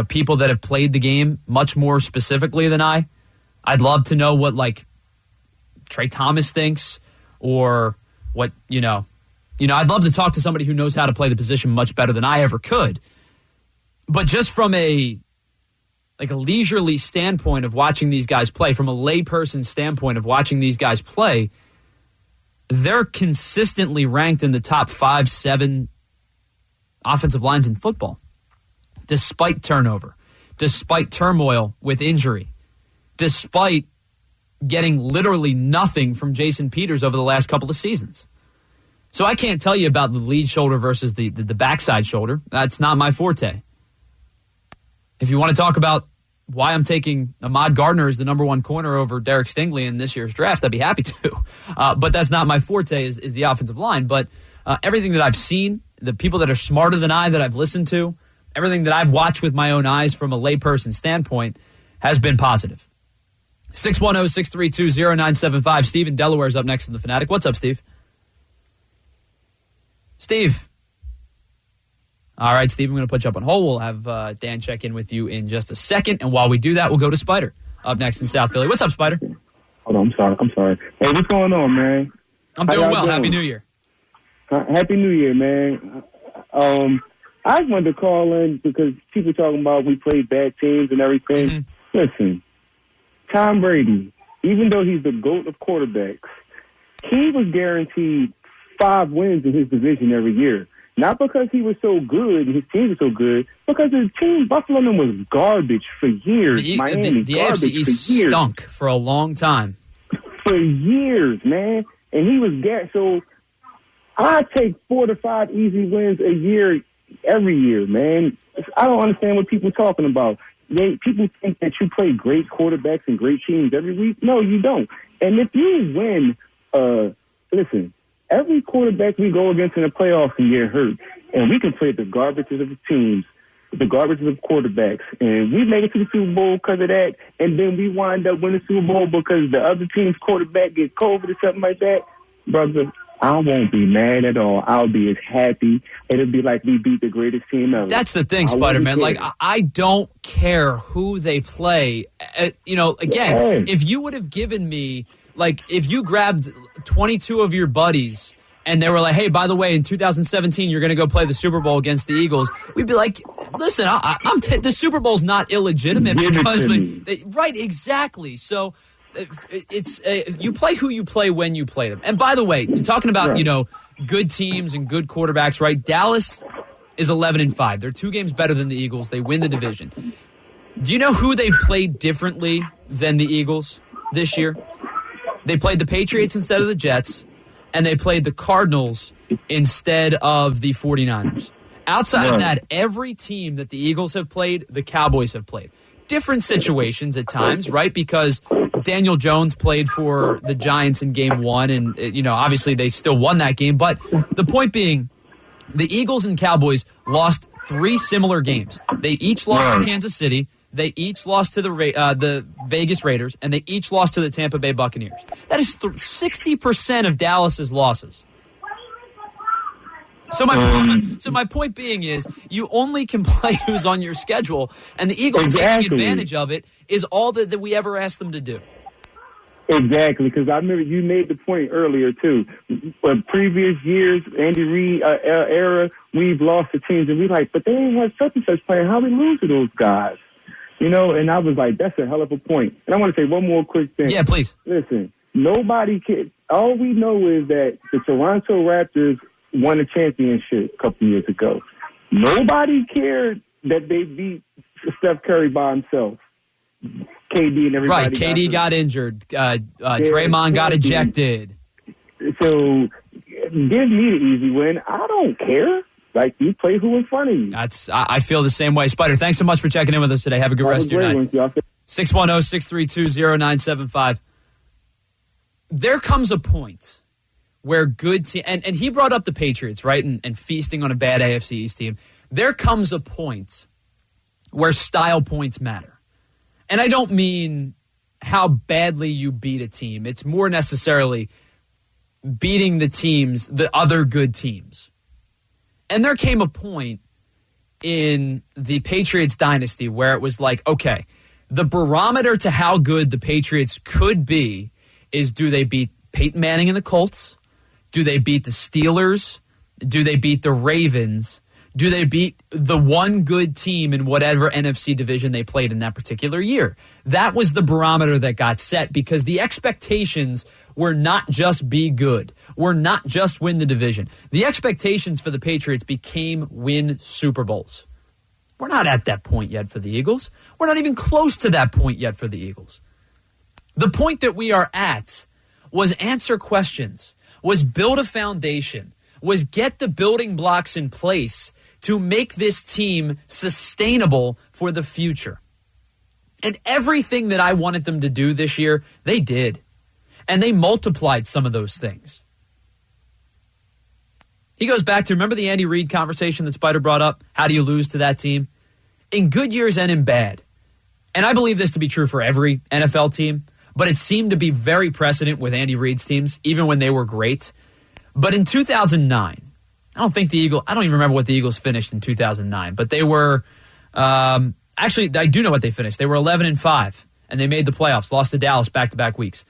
people that have played the game much more specifically than I. I'd love to know what Trey Thomas thinks, or what I'd love to talk to somebody who knows how to play the position much better than I ever could. But just from a leisurely standpoint of watching these guys play, from a layperson standpoint of watching these guys play, they're consistently ranked in the top 5-7 offensive lines in football, despite turnover, despite turmoil with injury, despite getting literally nothing from Jason Peters over the last couple of seasons. So I can't tell you about the lead shoulder versus the backside shoulder. That's not my forte. If you want to talk about why I'm taking Ahmad Gardner as the number 1 corner over Derek Stingley in this year's draft, I'd be happy to. But that's not my forte is the offensive line. But everything that I've seen, the people that are smarter than I that I've listened to, everything that I've watched with my own eyes from a layperson standpoint has been positive. 610-632-0975. Steve in Delaware is up next in The Fanatic. What's up, Steve? Steve. All right, Steve, I'm going to put you up on hold. We'll have Dan check in with you in just a second. And while we do that, we'll go to Spider up next in South Philly. What's up, Spider? Hold on, I'm sorry. Hey, what's going on, man? I'm doing well. Happy New Year. Happy New Year, man. I just wanted to call in because people talking about we played bad teams and everything. Mm-hmm. Listen, Tom Brady, even though he's the GOAT of quarterbacks, he was guaranteed 5 wins in his division every year. Not because he was so good and his team was so good, because his team, Buffalo, was garbage for years. The garbage AFC East for years. Stunk for a long time. For years, man. And he was so I take 4 to 5 easy wins a year, every year, man. I don't understand what people are talking about. People think that you play great quarterbacks and great teams every week. No, you don't. And if you win, listen, every quarterback we go against in the playoffs can get hurt. And we can play the garbages of the teams, the garbages of quarterbacks. And we make it to the Super Bowl because of that. And then we wind up winning the Super Bowl because the other team's quarterback gets COVID or something like that. Brother, I won't be mad at all. I'll be as happy. It'll be like we beat the greatest team ever. That's the thing, Spider-Man. I don't care who they play. If you would have given me, if you grabbed 22 of your buddies and they were like, hey, by the way, in 2017, you're going to go play the Super Bowl against the Eagles, we'd be like, listen, the Super Bowl's not illegitimate because right, exactly. So it's you play who you play when you play them. And by the way, you're talking about good teams and good quarterbacks, right? Dallas is 11-5. They're 2 games better than the Eagles. They win the division. Do you know who they've played differently than the Eagles this year? They played the Patriots instead of the Jets, and they played the Cardinals instead of the 49ers. Outside of that, every team that the Eagles have played, the Cowboys have played. Different situations at times, right? Because Daniel Jones played for the Giants in game 1, and obviously they still won that game. But the point being, the Eagles and Cowboys lost 3 similar games. They each lost to Kansas City. They each lost to the Vegas Raiders, and they each lost to the Tampa Bay Buccaneers. That is 60% of Dallas's losses. So my point being is you only can play who's on your schedule, and the Eagles taking advantage of it is all that we ever asked them to do. Exactly, because I remember you made the point earlier, too. Previous years, Andy Reid era, we've lost the teams, and but they didn't have such and such player. How we lose to those guys? And I was like, that's a hell of a point. And I want to say one more quick thing. Yeah, please. Listen, nobody can. All we know is that the Toronto Raptors won a championship a couple years ago. Nobody cared that they beat Steph Curry by himself. KD and everybody. Right, KD got injured. Draymond got ejected. So give me the easy win. I don't care. You play who in front of you. I feel the same way. Spider, thanks so much for checking in with us today. Have a good rest of your night. 610-632-0975. there comes a point where good team, and he brought up the Patriots, right, and feasting on a bad AFC East team. There comes a point where style points matter. And I don't mean how badly you beat a team. It's more necessarily beating the other good teams. And there came a point in the Patriots dynasty where it was like, okay, the barometer to how good the Patriots could be is, do they beat Peyton Manning and the Colts? Do they beat the Steelers? Do they beat the Ravens? Do they beat the one good team in whatever NFC division they played in that particular year? That was the barometer that got set, because the expectations were not just be good, were not just win the division. The expectations for the Patriots became win Super Bowls. We're not at that point yet for the Eagles. We're not even close to that point yet for the Eagles. The point that we are at was answer questions, was build a foundation, was get the building blocks in place to make this team sustainable for the future. And everything that I wanted them to do this year, they did. And they multiplied some of those things. He goes back to, remember the Andy Reid conversation that Spider brought up? How do you lose to that team? In good years and in bad. And I believe this to be true for every NFL team, but it seemed to be very precedent with Andy Reid's teams, even when they were great. But in 2009, I don't even remember what the Eagles finished in 2009, but they were, actually, I do know what they finished. They were 11-5, and they made the playoffs, lost to Dallas back-to-back weeks.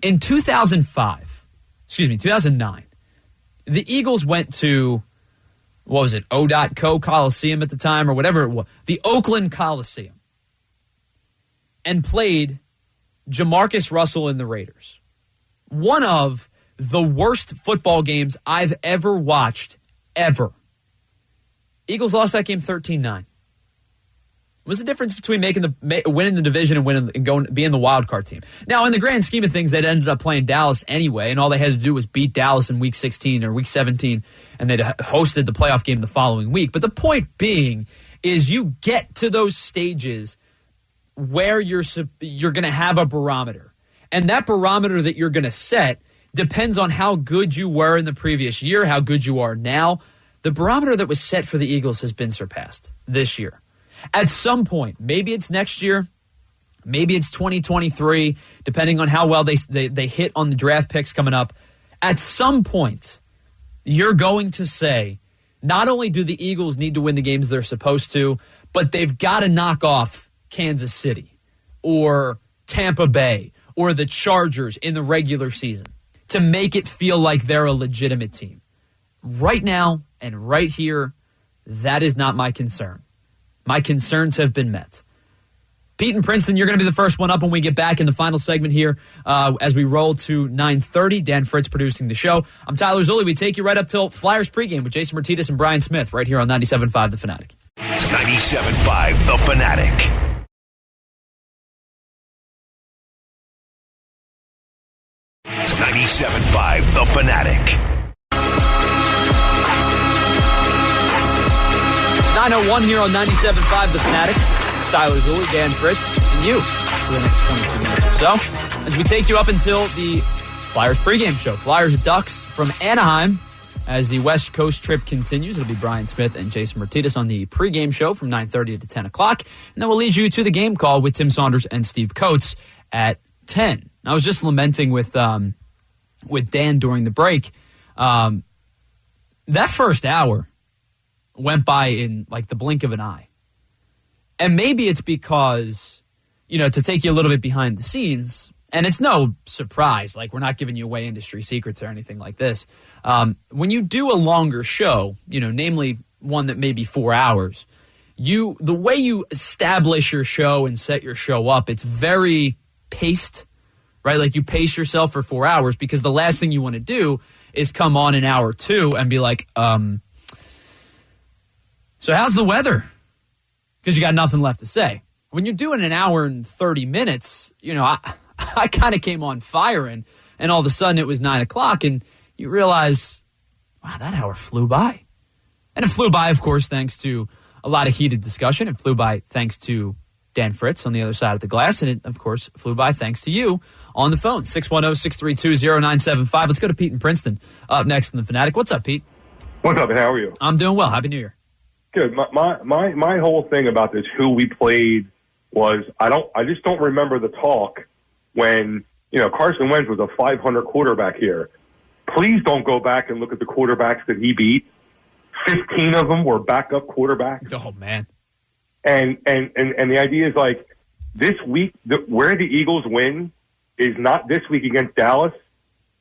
In 2009, the Eagles went to, what was it, O.Co Coliseum at the time, or whatever it was, the Oakland Coliseum, and played Jamarcus Russell and the Raiders. One of the worst football games I've ever watched, ever. Eagles lost that game 13-9. What's the difference between winning the division and being the wild card team? Now, in the grand scheme of things, they ended up playing Dallas anyway, and all they had to do was beat Dallas in Week 16 or Week 17, and they'd hosted the playoff game the following week. But the point being is, you get to those stages where you're going to have a barometer, and that barometer that you're going to set depends on how good you were in the previous year, how good you are now. The barometer that was set for the Eagles has been surpassed this year. At some point, maybe it's next year, maybe it's 2023, depending on how well they hit on the draft picks coming up. At some point, you're going to say, not only do the Eagles need to win the games they're supposed to, but they've got to knock off Kansas City or Tampa Bay or the Chargers in the regular season to make it feel like they're a legitimate team. Right now and right here, that is not my concern. My concerns have been met. Pete and Princeton, you're going to be the first one up when we get back in the final segment here as we roll to 9:30. Dan Fritz producing the show. I'm Tyler Zulli. We take you right up till Flyers pregame with Jason Martinez and Brian Smith right here on 97.5 The Fanatic. 97.5 The Fanatic. The Fanatic. 9:01 here on 97.5 The Fanatic. Tyler Zulli, Dan Fritz, and you for the next 22 minutes or so as we take you up until the Flyers pregame show. Flyers Ducks from Anaheim as the West Coast trip continues. It'll be Brian Smith and Jason Martinez on the pregame show from 9:30 to 10 o'clock. And then we'll lead you to the game call with Tim Saunders and Steve Coates at 10. I was just lamenting with Dan during the break. That first hour went by in like the blink of an eye. And maybe it's because, to take you a little bit behind the scenes, and it's no surprise, like we're not giving you away industry secrets or anything like this. When you do a longer show, namely one that may be 4 hours, the way you establish your show and set your show up, it's very paced, right? Like you pace yourself for 4 hours because the last thing you want to do is come on in hour two and be like, so how's the weather? Because you got nothing left to say. When you're doing an hour and 30 minutes, I kind of came on firing, and all of a sudden it was 9 o'clock, and you realize, wow, that hour flew by. And it flew by, of course, thanks to a lot of heated discussion. It flew by thanks to Dan Fritz on the other side of the glass, and it, of course, flew by thanks to you on the phone, 610-632-0975. Let's go to Pete in Princeton up next in the Fanatic. What's up, Pete? What's up, and how are you? I'm doing well. Happy New Year. Good. My whole thing about this, who we played, was I just don't remember the talk when, Carson Wentz was a 500 quarterback here. Please don't go back and look at the quarterbacks that he beat. 15 of them were backup quarterbacks. Oh, man. And the idea is like this week, where the Eagles win is not this week against Dallas.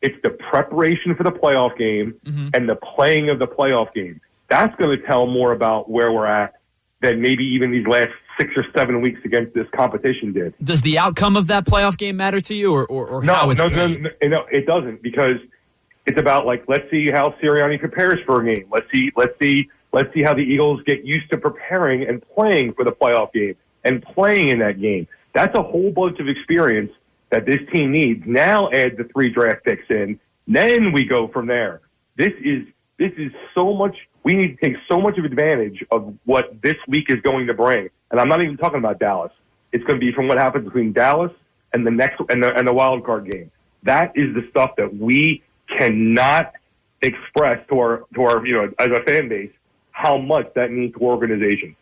It's the preparation for the playoff game and the playing of the playoff game. That's going to tell more about where we're at than maybe even these last 6 or 7 weeks against this competition did. Does the outcome of that playoff game matter to you, or no, how it's no, it doesn't, because it's about like, let's see how Sirianni prepares for a game. Let's see how the Eagles get used to preparing and playing for the playoff game and playing in that game. That's a whole bunch of experience that this team needs. Now add the 3 draft picks in, then we go from there. This is so much. We need to take so much of advantage of what this week is going to bring. And I'm not even talking about Dallas. It's going to be from what happens between Dallas and the next and the wild card game. That is the stuff that we cannot express to our as a fan base how much that means to our organization.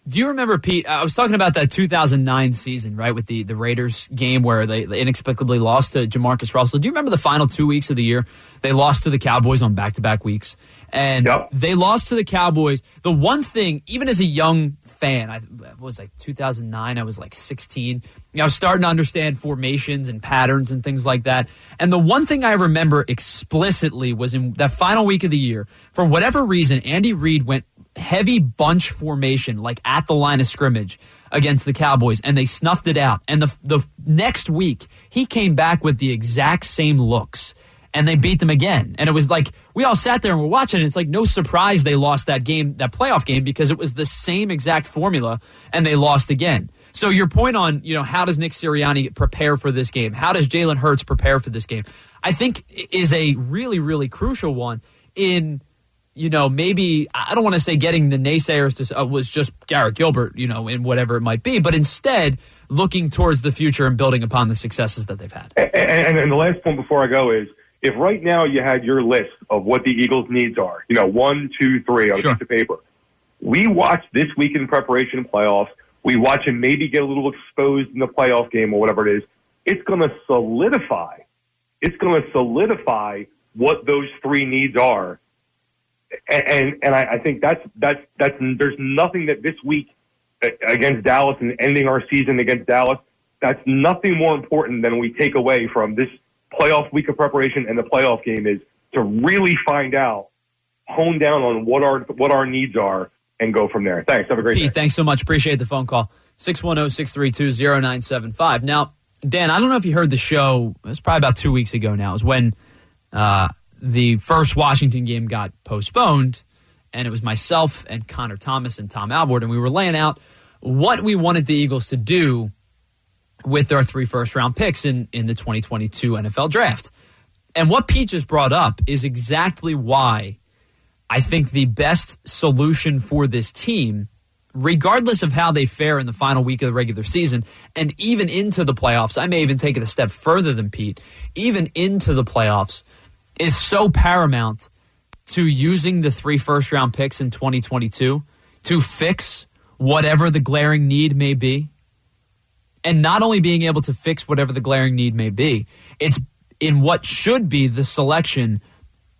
Do you remember, Pete, I was talking about that 2009 season, right, with the Raiders game where they inexplicably lost to Jamarcus Russell. Do you remember the final 2 weeks of the year? They lost to the Cowboys on back-to-back weeks. And They lost to the Cowboys. The one thing, even as a young fan, I was like 2009, I was like 16. I was starting to understand formations and patterns and things like that. And the one thing I remember explicitly was in that final week of the year, for whatever reason, Andy Reid went heavy bunch formation, like at the line of scrimmage against the Cowboys, and they snuffed it out. And the next week, he came back with the exact same looks, and they beat them again. And it was like, we all sat there and were watching, and it's like no surprise they lost that game, that playoff game, because it was the same exact formula, and they lost again. So your point on, how does Nick Sirianni prepare for this game? How does Jalen Hurts prepare for this game? I think is a really, really crucial one in, maybe, I don't want to say getting the naysayers to was just Garrett Gilbert, in whatever it might be, but instead looking towards the future and building upon the successes that they've had. And the last point before I go is, if right now you had your list of what the Eagles' needs are, 1, 2, 3 on a piece of paper, we watch this week in preparation of playoffs, we watch him maybe get a little exposed in the playoff game or whatever it is, it's going to solidify. It's going to solidify what those 3 needs are. And I think that's there's nothing that this week against Dallas and ending our season against Dallas, that's nothing more important than we take away from this playoff week of preparation and the playoff game is to really find out, hone down on what our needs are and go from there. Thanks. Have a great day. Pete, thanks so much. Appreciate the phone call. 610-632-0975. Now, Dan, I don't know if you heard the show. It was probably about 2 weeks ago now. It was when the first Washington game got postponed, and it was myself and Connor Thomas and Tom Alvord, and we were laying out what we wanted the Eagles to do with their 3 first-round picks in the 2022 NFL Draft. And what Pete just brought up is exactly why I think the best solution for this team, regardless of how they fare in the final week of the regular season and even into the playoffs, I may even take it a step further than Pete, even into the playoffs, is so paramount to using the 3 first-round picks in 2022 to fix whatever the glaring need may be. And not only being able to fix whatever the glaring need may be, it's in what should be the selection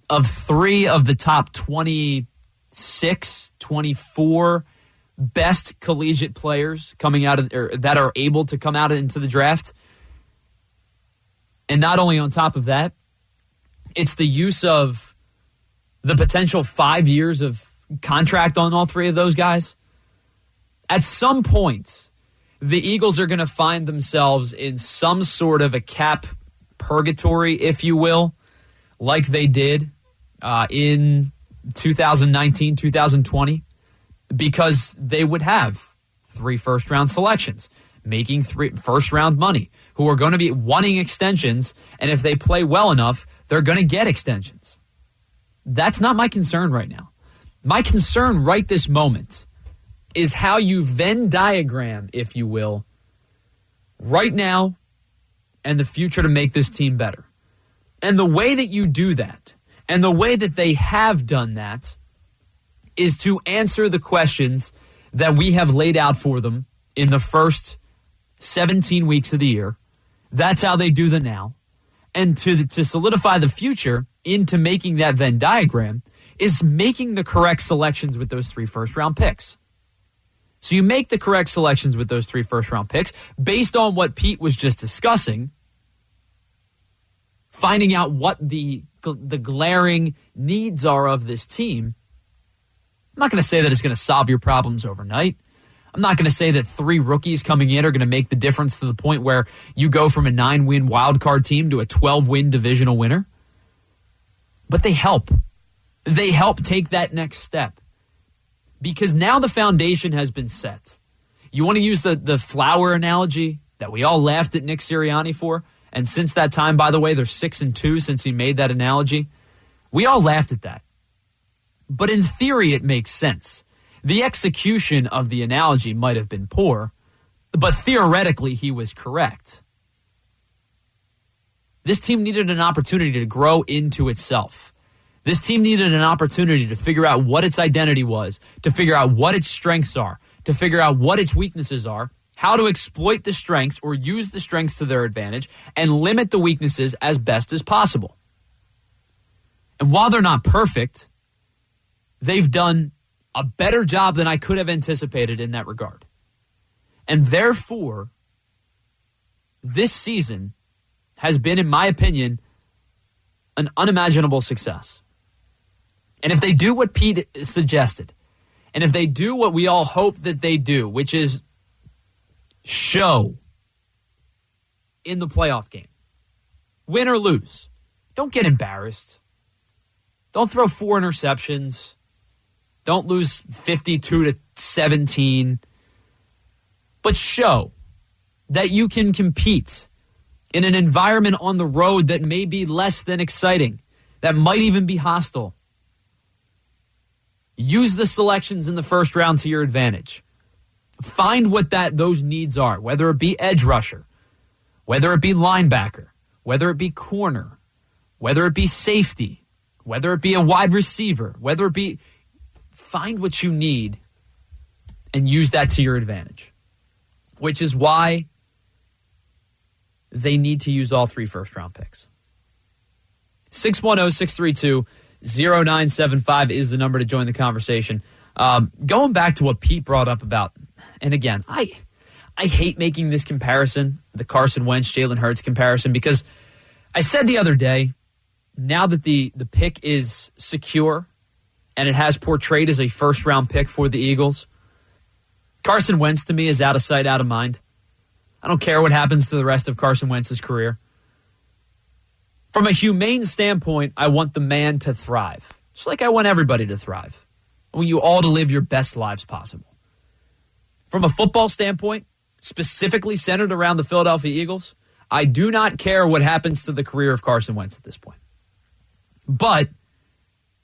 of 3 of the top 26, 24 best collegiate players coming out of, or that are able to come out into the draft. And not only on top of that, it's the use of the potential 5 years of contract on all 3 of those guys. At some point, the Eagles are going to find themselves in some sort of a cap purgatory, if you will, like they did in 2019, 2020, because they would have 3 first-round selections, making 3 first-round money, who are going to be wanting extensions, and if they play well enough, they're going to get extensions. That's not my concern right now. My concern right this moment is how you Venn diagram, if you will, right now and the future to make this team better. And the way that you do that, and the way that they have done that, is to answer the questions that we have laid out for them in the first 17 weeks of the year. That's how they do the now. And to solidify the future into making that Venn diagram is making the correct selections with those 3 first-round picks. So you make the correct selections with those 3 first-round picks based on what Pete was just discussing, finding out what the glaring needs are of this team. I'm not going to say that it's going to solve your problems overnight. I'm not going to say that 3 rookies coming in are going to make the difference to the point where you go from a 9-win wildcard team to a 12-win divisional winner. But they help. They help take that next step. Because now the foundation has been set. You want to use the flower analogy that we all laughed at Nick Sirianni for? And since that time, by the way, they're 6-2 since he made that analogy. We all laughed at that. But in theory, it makes sense. The execution of the analogy might have been poor, but theoretically, he was correct. This team needed an opportunity to grow into itself. This team needed an opportunity to figure out what its identity was, to figure out what its strengths are, to figure out what its weaknesses are, how to exploit the strengths or use the strengths to their advantage, and limit the weaknesses as best as possible. And while they're not perfect, they've done a better job than I could have anticipated in that regard. And therefore, this season has been, in my opinion, an unimaginable success. And if they do what Pete suggested, and if they do what we all hope that they do, which is show in the playoff game, win or lose, don't get embarrassed. Don't throw 4 interceptions. Don't lose 52-17. But show that you can compete in an environment on the road that may be less than exciting, that might even be hostile. Use the selections in the first round to your advantage. Find what those needs are, whether it be edge rusher, whether it be linebacker, whether it be corner, whether it be safety, whether it be a wide receiver, whether it be... Find what you need and use that to your advantage, which is why they need to use all 3 first-round picks. 610-632-0975 is the number to join the conversation. Going back to what Pete brought up about, and again, I hate making this comparison, the Carson Wentz, Jalen Hurts comparison, because I said the other day, now that the pick is secure, and it has portrayed as a first-round pick for the Eagles, Carson Wentz, to me, is out of sight, out of mind. I don't care what happens to the rest of Carson Wentz's career. From a humane standpoint, I want the man to thrive, just like I want everybody to thrive. I want you all to live your best lives possible. From a football standpoint, specifically centered around the Philadelphia Eagles, I do not care what happens to the career of Carson Wentz at this point. But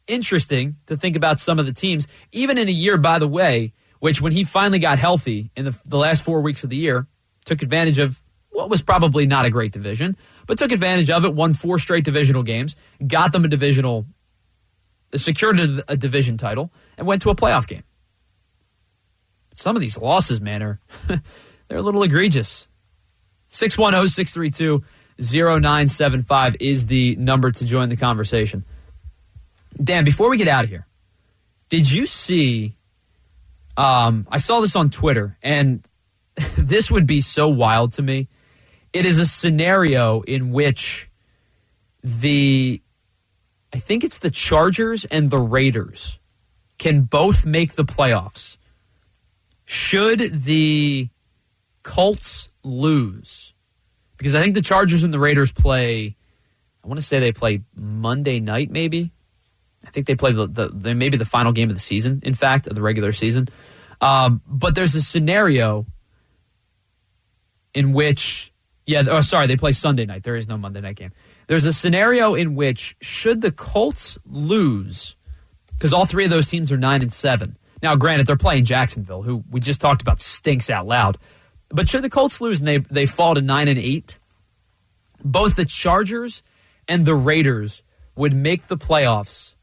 interesting to think about some of the teams, even in a year, by the way, which when he finally got healthy in the last 4 weeks of the year, took advantage of what was probably not a great division, but took advantage of it, won 4 straight divisional games, got them secured a division title, and went to a playoff game. Some of these losses, man, they're a little egregious. 610-632-0975 is the number to join the conversation. Dan, before we get out of here, did you see, I saw this on Twitter, and this would be so wild to me. It is a scenario in which I think it's the Chargers and the Raiders can both make the playoffs. Should the Colts lose? Because I think the Chargers and the Raiders play, I want to say they play Monday night maybe. I think they play maybe the final game of the season, in fact, of the regular season. But there's a scenario in which, they play Sunday night. There is no Monday night game. There's a scenario in which, should the Colts lose, because all 3 of those teams are 9-7. Now, granted, they're playing Jacksonville, who we just talked about stinks out loud. But should the Colts lose and they fall to 9-8, both the Chargers and the Raiders would make the playoffs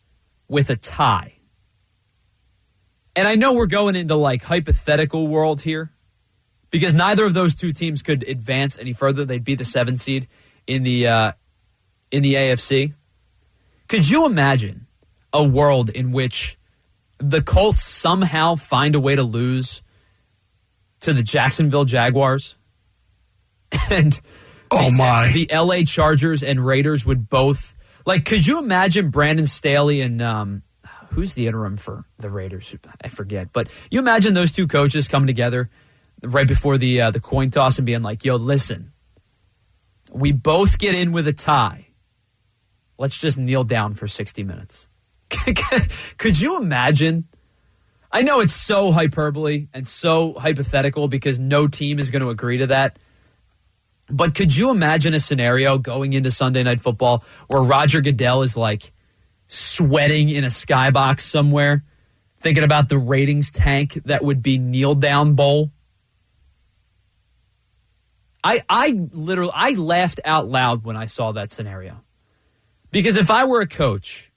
with a tie. And I know we're going into like hypothetical world here because neither of those two teams could advance any further. They'd be the 7th seed in the AFC. Could you imagine a world in which the Colts somehow find a way to lose to the Jacksonville Jaguars? And the LA Chargers and Raiders would both, like, could you imagine Brandon Staley and who's the interim for the Raiders? I forget. But you imagine those two coaches coming together right before the coin toss and being like, yo, listen, we both get in with a tie. Let's just kneel down for 60 minutes. Could you imagine? I know it's so hyperbole and so hypothetical because no team is going to agree to that. But could you imagine a scenario going into Sunday Night Football where Roger Goodell is like sweating in a skybox somewhere, thinking about the ratings tank that would be Kneel Down Bowl? I laughed out loud when I saw that scenario. Because if I were a coach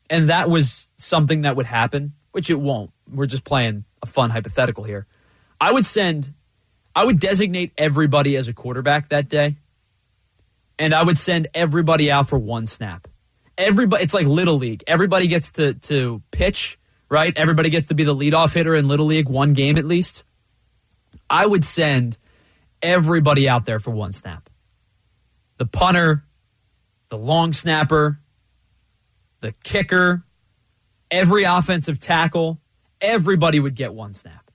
and that was something that would happen, which it won't, we're just playing a fun hypothetical here, I would designate everybody as a quarterback that day, and I would send everybody out for one snap. It's like Little League. Everybody gets to pitch, right? Everybody gets to be the leadoff hitter in Little League, one game at least. I would send everybody out there for one snap. The punter, the long snapper, the kicker, every offensive tackle, everybody would get one snap.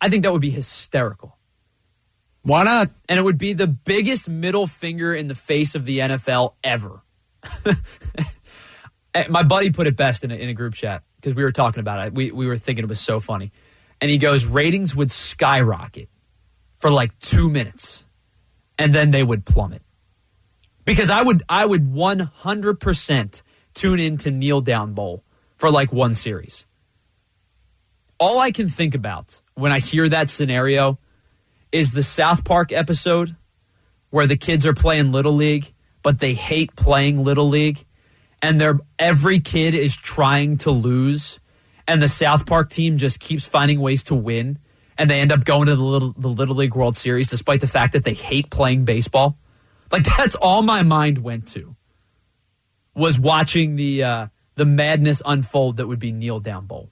I think that would be hysterical. Why not? And it would be the biggest middle finger in the face of the NFL ever. My buddy put it best in a group chat because we were talking about it. We were thinking it was so funny. And he goes, ratings would skyrocket for like 2 minutes, and then they would plummet. Because I would 100% tune into Kneel Down Bowl for like one series. All I can think about when I hear that scenario is the South Park episode where the kids are playing Little League, but they hate playing Little League, and every kid is trying to lose, and the South Park team just keeps finding ways to win, and they end up going to the Little League World Series despite the fact that they hate playing baseball. Like, that's all my mind went to, was watching the madness unfold that would be Kneel Down Bowl.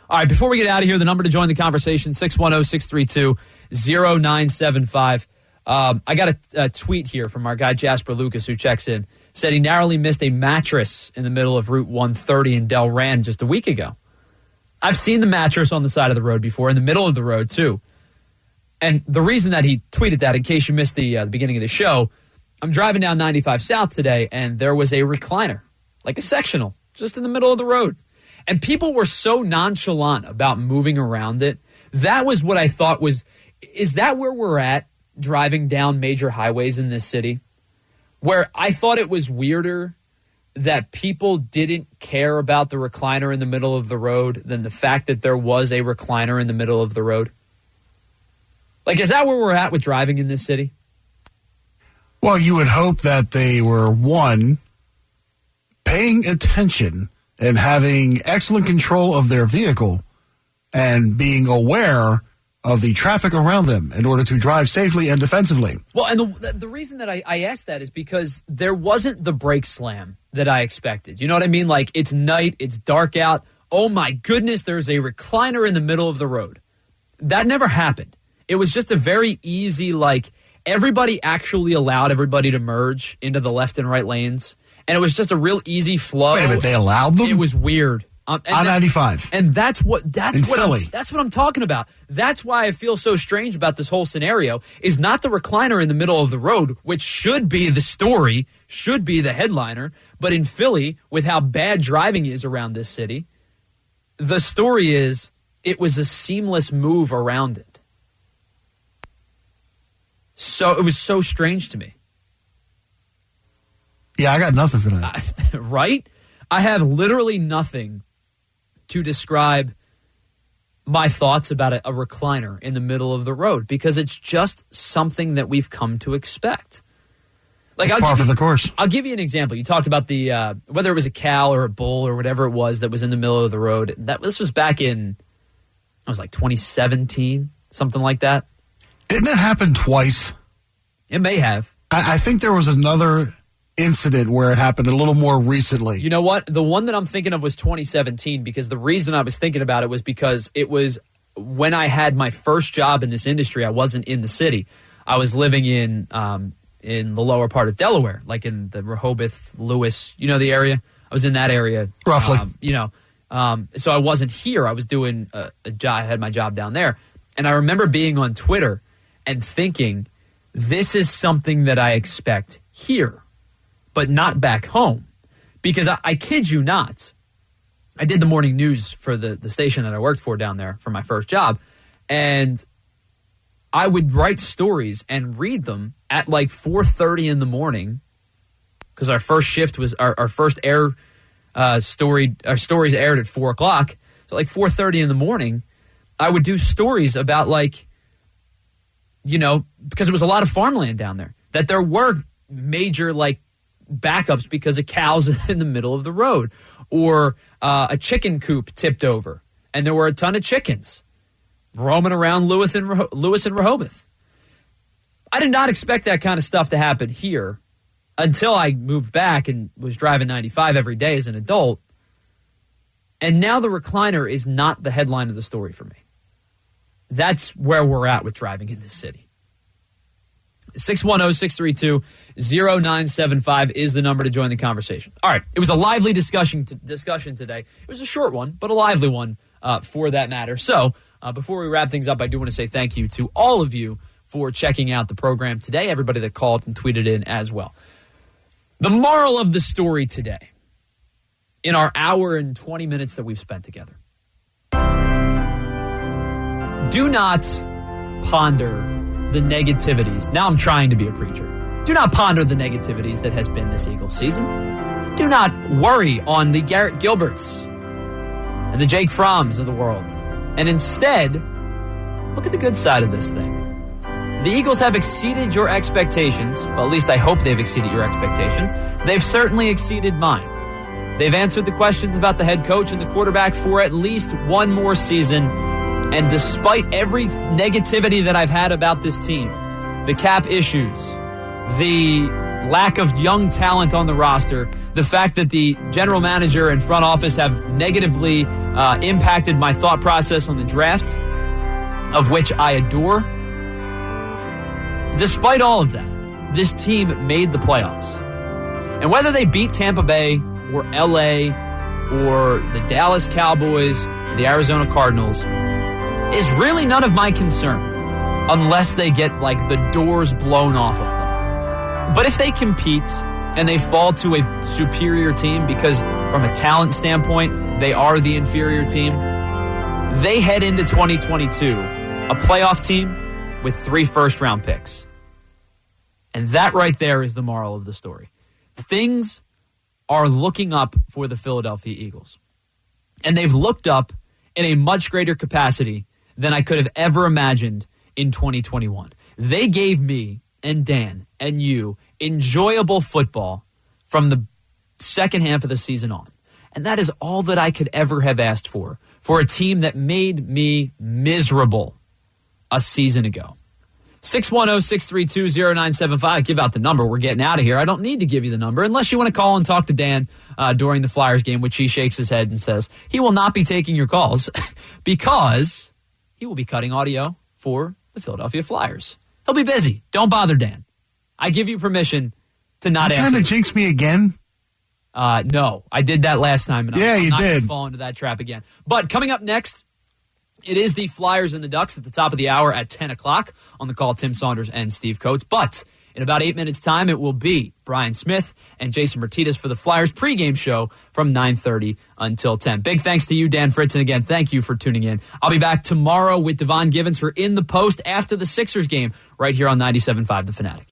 All right, before we get out of here, the number to join the conversation, 610-632-0975. I got a tweet here from our guy Jasper Lucas, who checks in, said he narrowly missed a mattress in the middle of Route 130 in Delran just a week ago. I've seen the mattress on the side of the road before, in the middle of the road, too. And the reason that he tweeted that, in case you missed the beginning of the show, I'm driving down 95 South today, and there was a recliner, like a sectional, just in the middle of the road. And people were so nonchalant about moving around it. That was what I thought was, is that where we're at driving down major highways in this city? Where I thought it was weirder that people didn't care about the recliner in the middle of the road than the fact that there was a recliner in the middle of the road. Like, is that where we're at with driving in this city? Well, you would hope that they were, one, paying attention and having excellent control of their vehicle and being aware of the traffic around them in order to drive safely and defensively. Well, and the reason that I asked that is because there wasn't the brake slam that I expected. You know what I mean? Like, it's night, it's dark out. Oh, my goodness, there's a recliner in the middle of the road. That never happened. It was just a very easy, like, everybody actually allowed everybody to merge into the left and right lanes. And it was just a real easy flow. Wait a minute, they allowed them? It was weird. I-95. And that's what I'm talking about. That's why I feel so strange about this whole scenario, is not the recliner in the middle of the road, which should be the story, should be the headliner. But in Philly, with how bad driving is around this city, the story is it was a seamless move around it. So it was so strange to me. Yeah, I got nothing for that. Right? I have literally nothing to describe my thoughts about a recliner in the middle of the road, because it's just something that we've come to expect. Like, par for the course. I'll give you an example. You talked about the whether it was a cow or a bull or whatever it was that was in the middle of the road. This was back in, it was like 2017, something like that. Didn't it happen twice? It may have. I think there was another incident where it happened a little more recently. You know what? The one that I'm thinking of was 2017, because the reason I was thinking about it was because it was when I had my first job in this industry. I wasn't in the city. I was living in the lower part of Delaware, like in the Rehoboth, Lewis, the area. I was in that area. Roughly. So I wasn't here. I was doing a job. I had my job down there. And I remember being on Twitter and thinking, this is something that I expect here, but not back home. Because I kid you not, I did the morning news for the station that I worked for down there for my first job. And I would write stories and read them at like 4:30 in the morning, because our first shift was our first stories aired at 4 o'clock. So like 4:30 in the morning, I would do stories about because it was a lot of farmland down there, that there were major backups because of cows in the middle of the road, or a chicken coop tipped over and there were a ton of chickens roaming around Lewis and Rehoboth. I did not expect that kind of stuff to happen here until I moved back and was driving 95 every day as an adult. And now the recliner is not the headline of the story for me. That's where we're at with driving in this city. 610-632-0975 is the number to join the conversation. All right, it was a lively discussion today. It was a short one, but a lively one for that matter. So before we wrap things up, I do want to say thank you to all of you for checking out the program today, everybody that called and tweeted in as well. The moral of the story today, in our hour and 20 minutes that we've spent together, do not ponder the negativities. Now I'm trying to be a preacher. Do not ponder the negativities that has been this Eagles season. Do not worry on the Garrett Gilberts and the Jake Fromms of the world. And instead, look at the good side of this thing. The Eagles have exceeded your expectations. Well, at least I hope they've exceeded your expectations. They've certainly exceeded mine. They've answered the questions about the head coach and the quarterback for at least one more season. And despite every negativity that I've had about this team, the cap issues, the lack of young talent on the roster, the fact that the general manager and front office have negatively impacted my thought process on the draft, of which I adore. Despite all of that, this team made the playoffs. And whether they beat Tampa Bay or LA or the Dallas Cowboys, the Arizona Cardinals, is really none of my concern unless they get the doors blown off of them. But if they compete and they fall to a superior team, because from a talent standpoint, they are the inferior team, they head into 2022 a playoff team with 3 first-round picks. And that right there is the moral of the story. Things are looking up for the Philadelphia Eagles. And they've looked up in a much greater capacity than I could have ever imagined in 2021. They gave me and Dan and you enjoyable football from the second half of the season on. And that is all that I could ever have asked for a team that made me miserable a season ago. 610-632-0975. Give out the number. We're getting out of here. I don't need to give you the number unless you want to call and talk to Dan during the Flyers game, which he shakes his head and says he will not be taking your calls because he will be cutting audio for the Philadelphia Flyers. He'll be busy. Don't bother Dan. I give you permission to not answer. You're trying to jinx me again? No, I did that last time. And I'm you not did. Going to fall into that trap again. But coming up next, it is the Flyers and the Ducks at the top of the hour at 10 o'clock. On the call, Tim Saunders and Steve Coates. But in about 8 minutes' time, it will be Brian Smith and Jason Martinez for the Flyers pregame show from 9:30 until 10. Big thanks to you, Dan Fritz. And again, thank you for tuning in. I'll be back tomorrow with Devon Givens for In the Post after the Sixers game right here on 97.5 The Fanatic.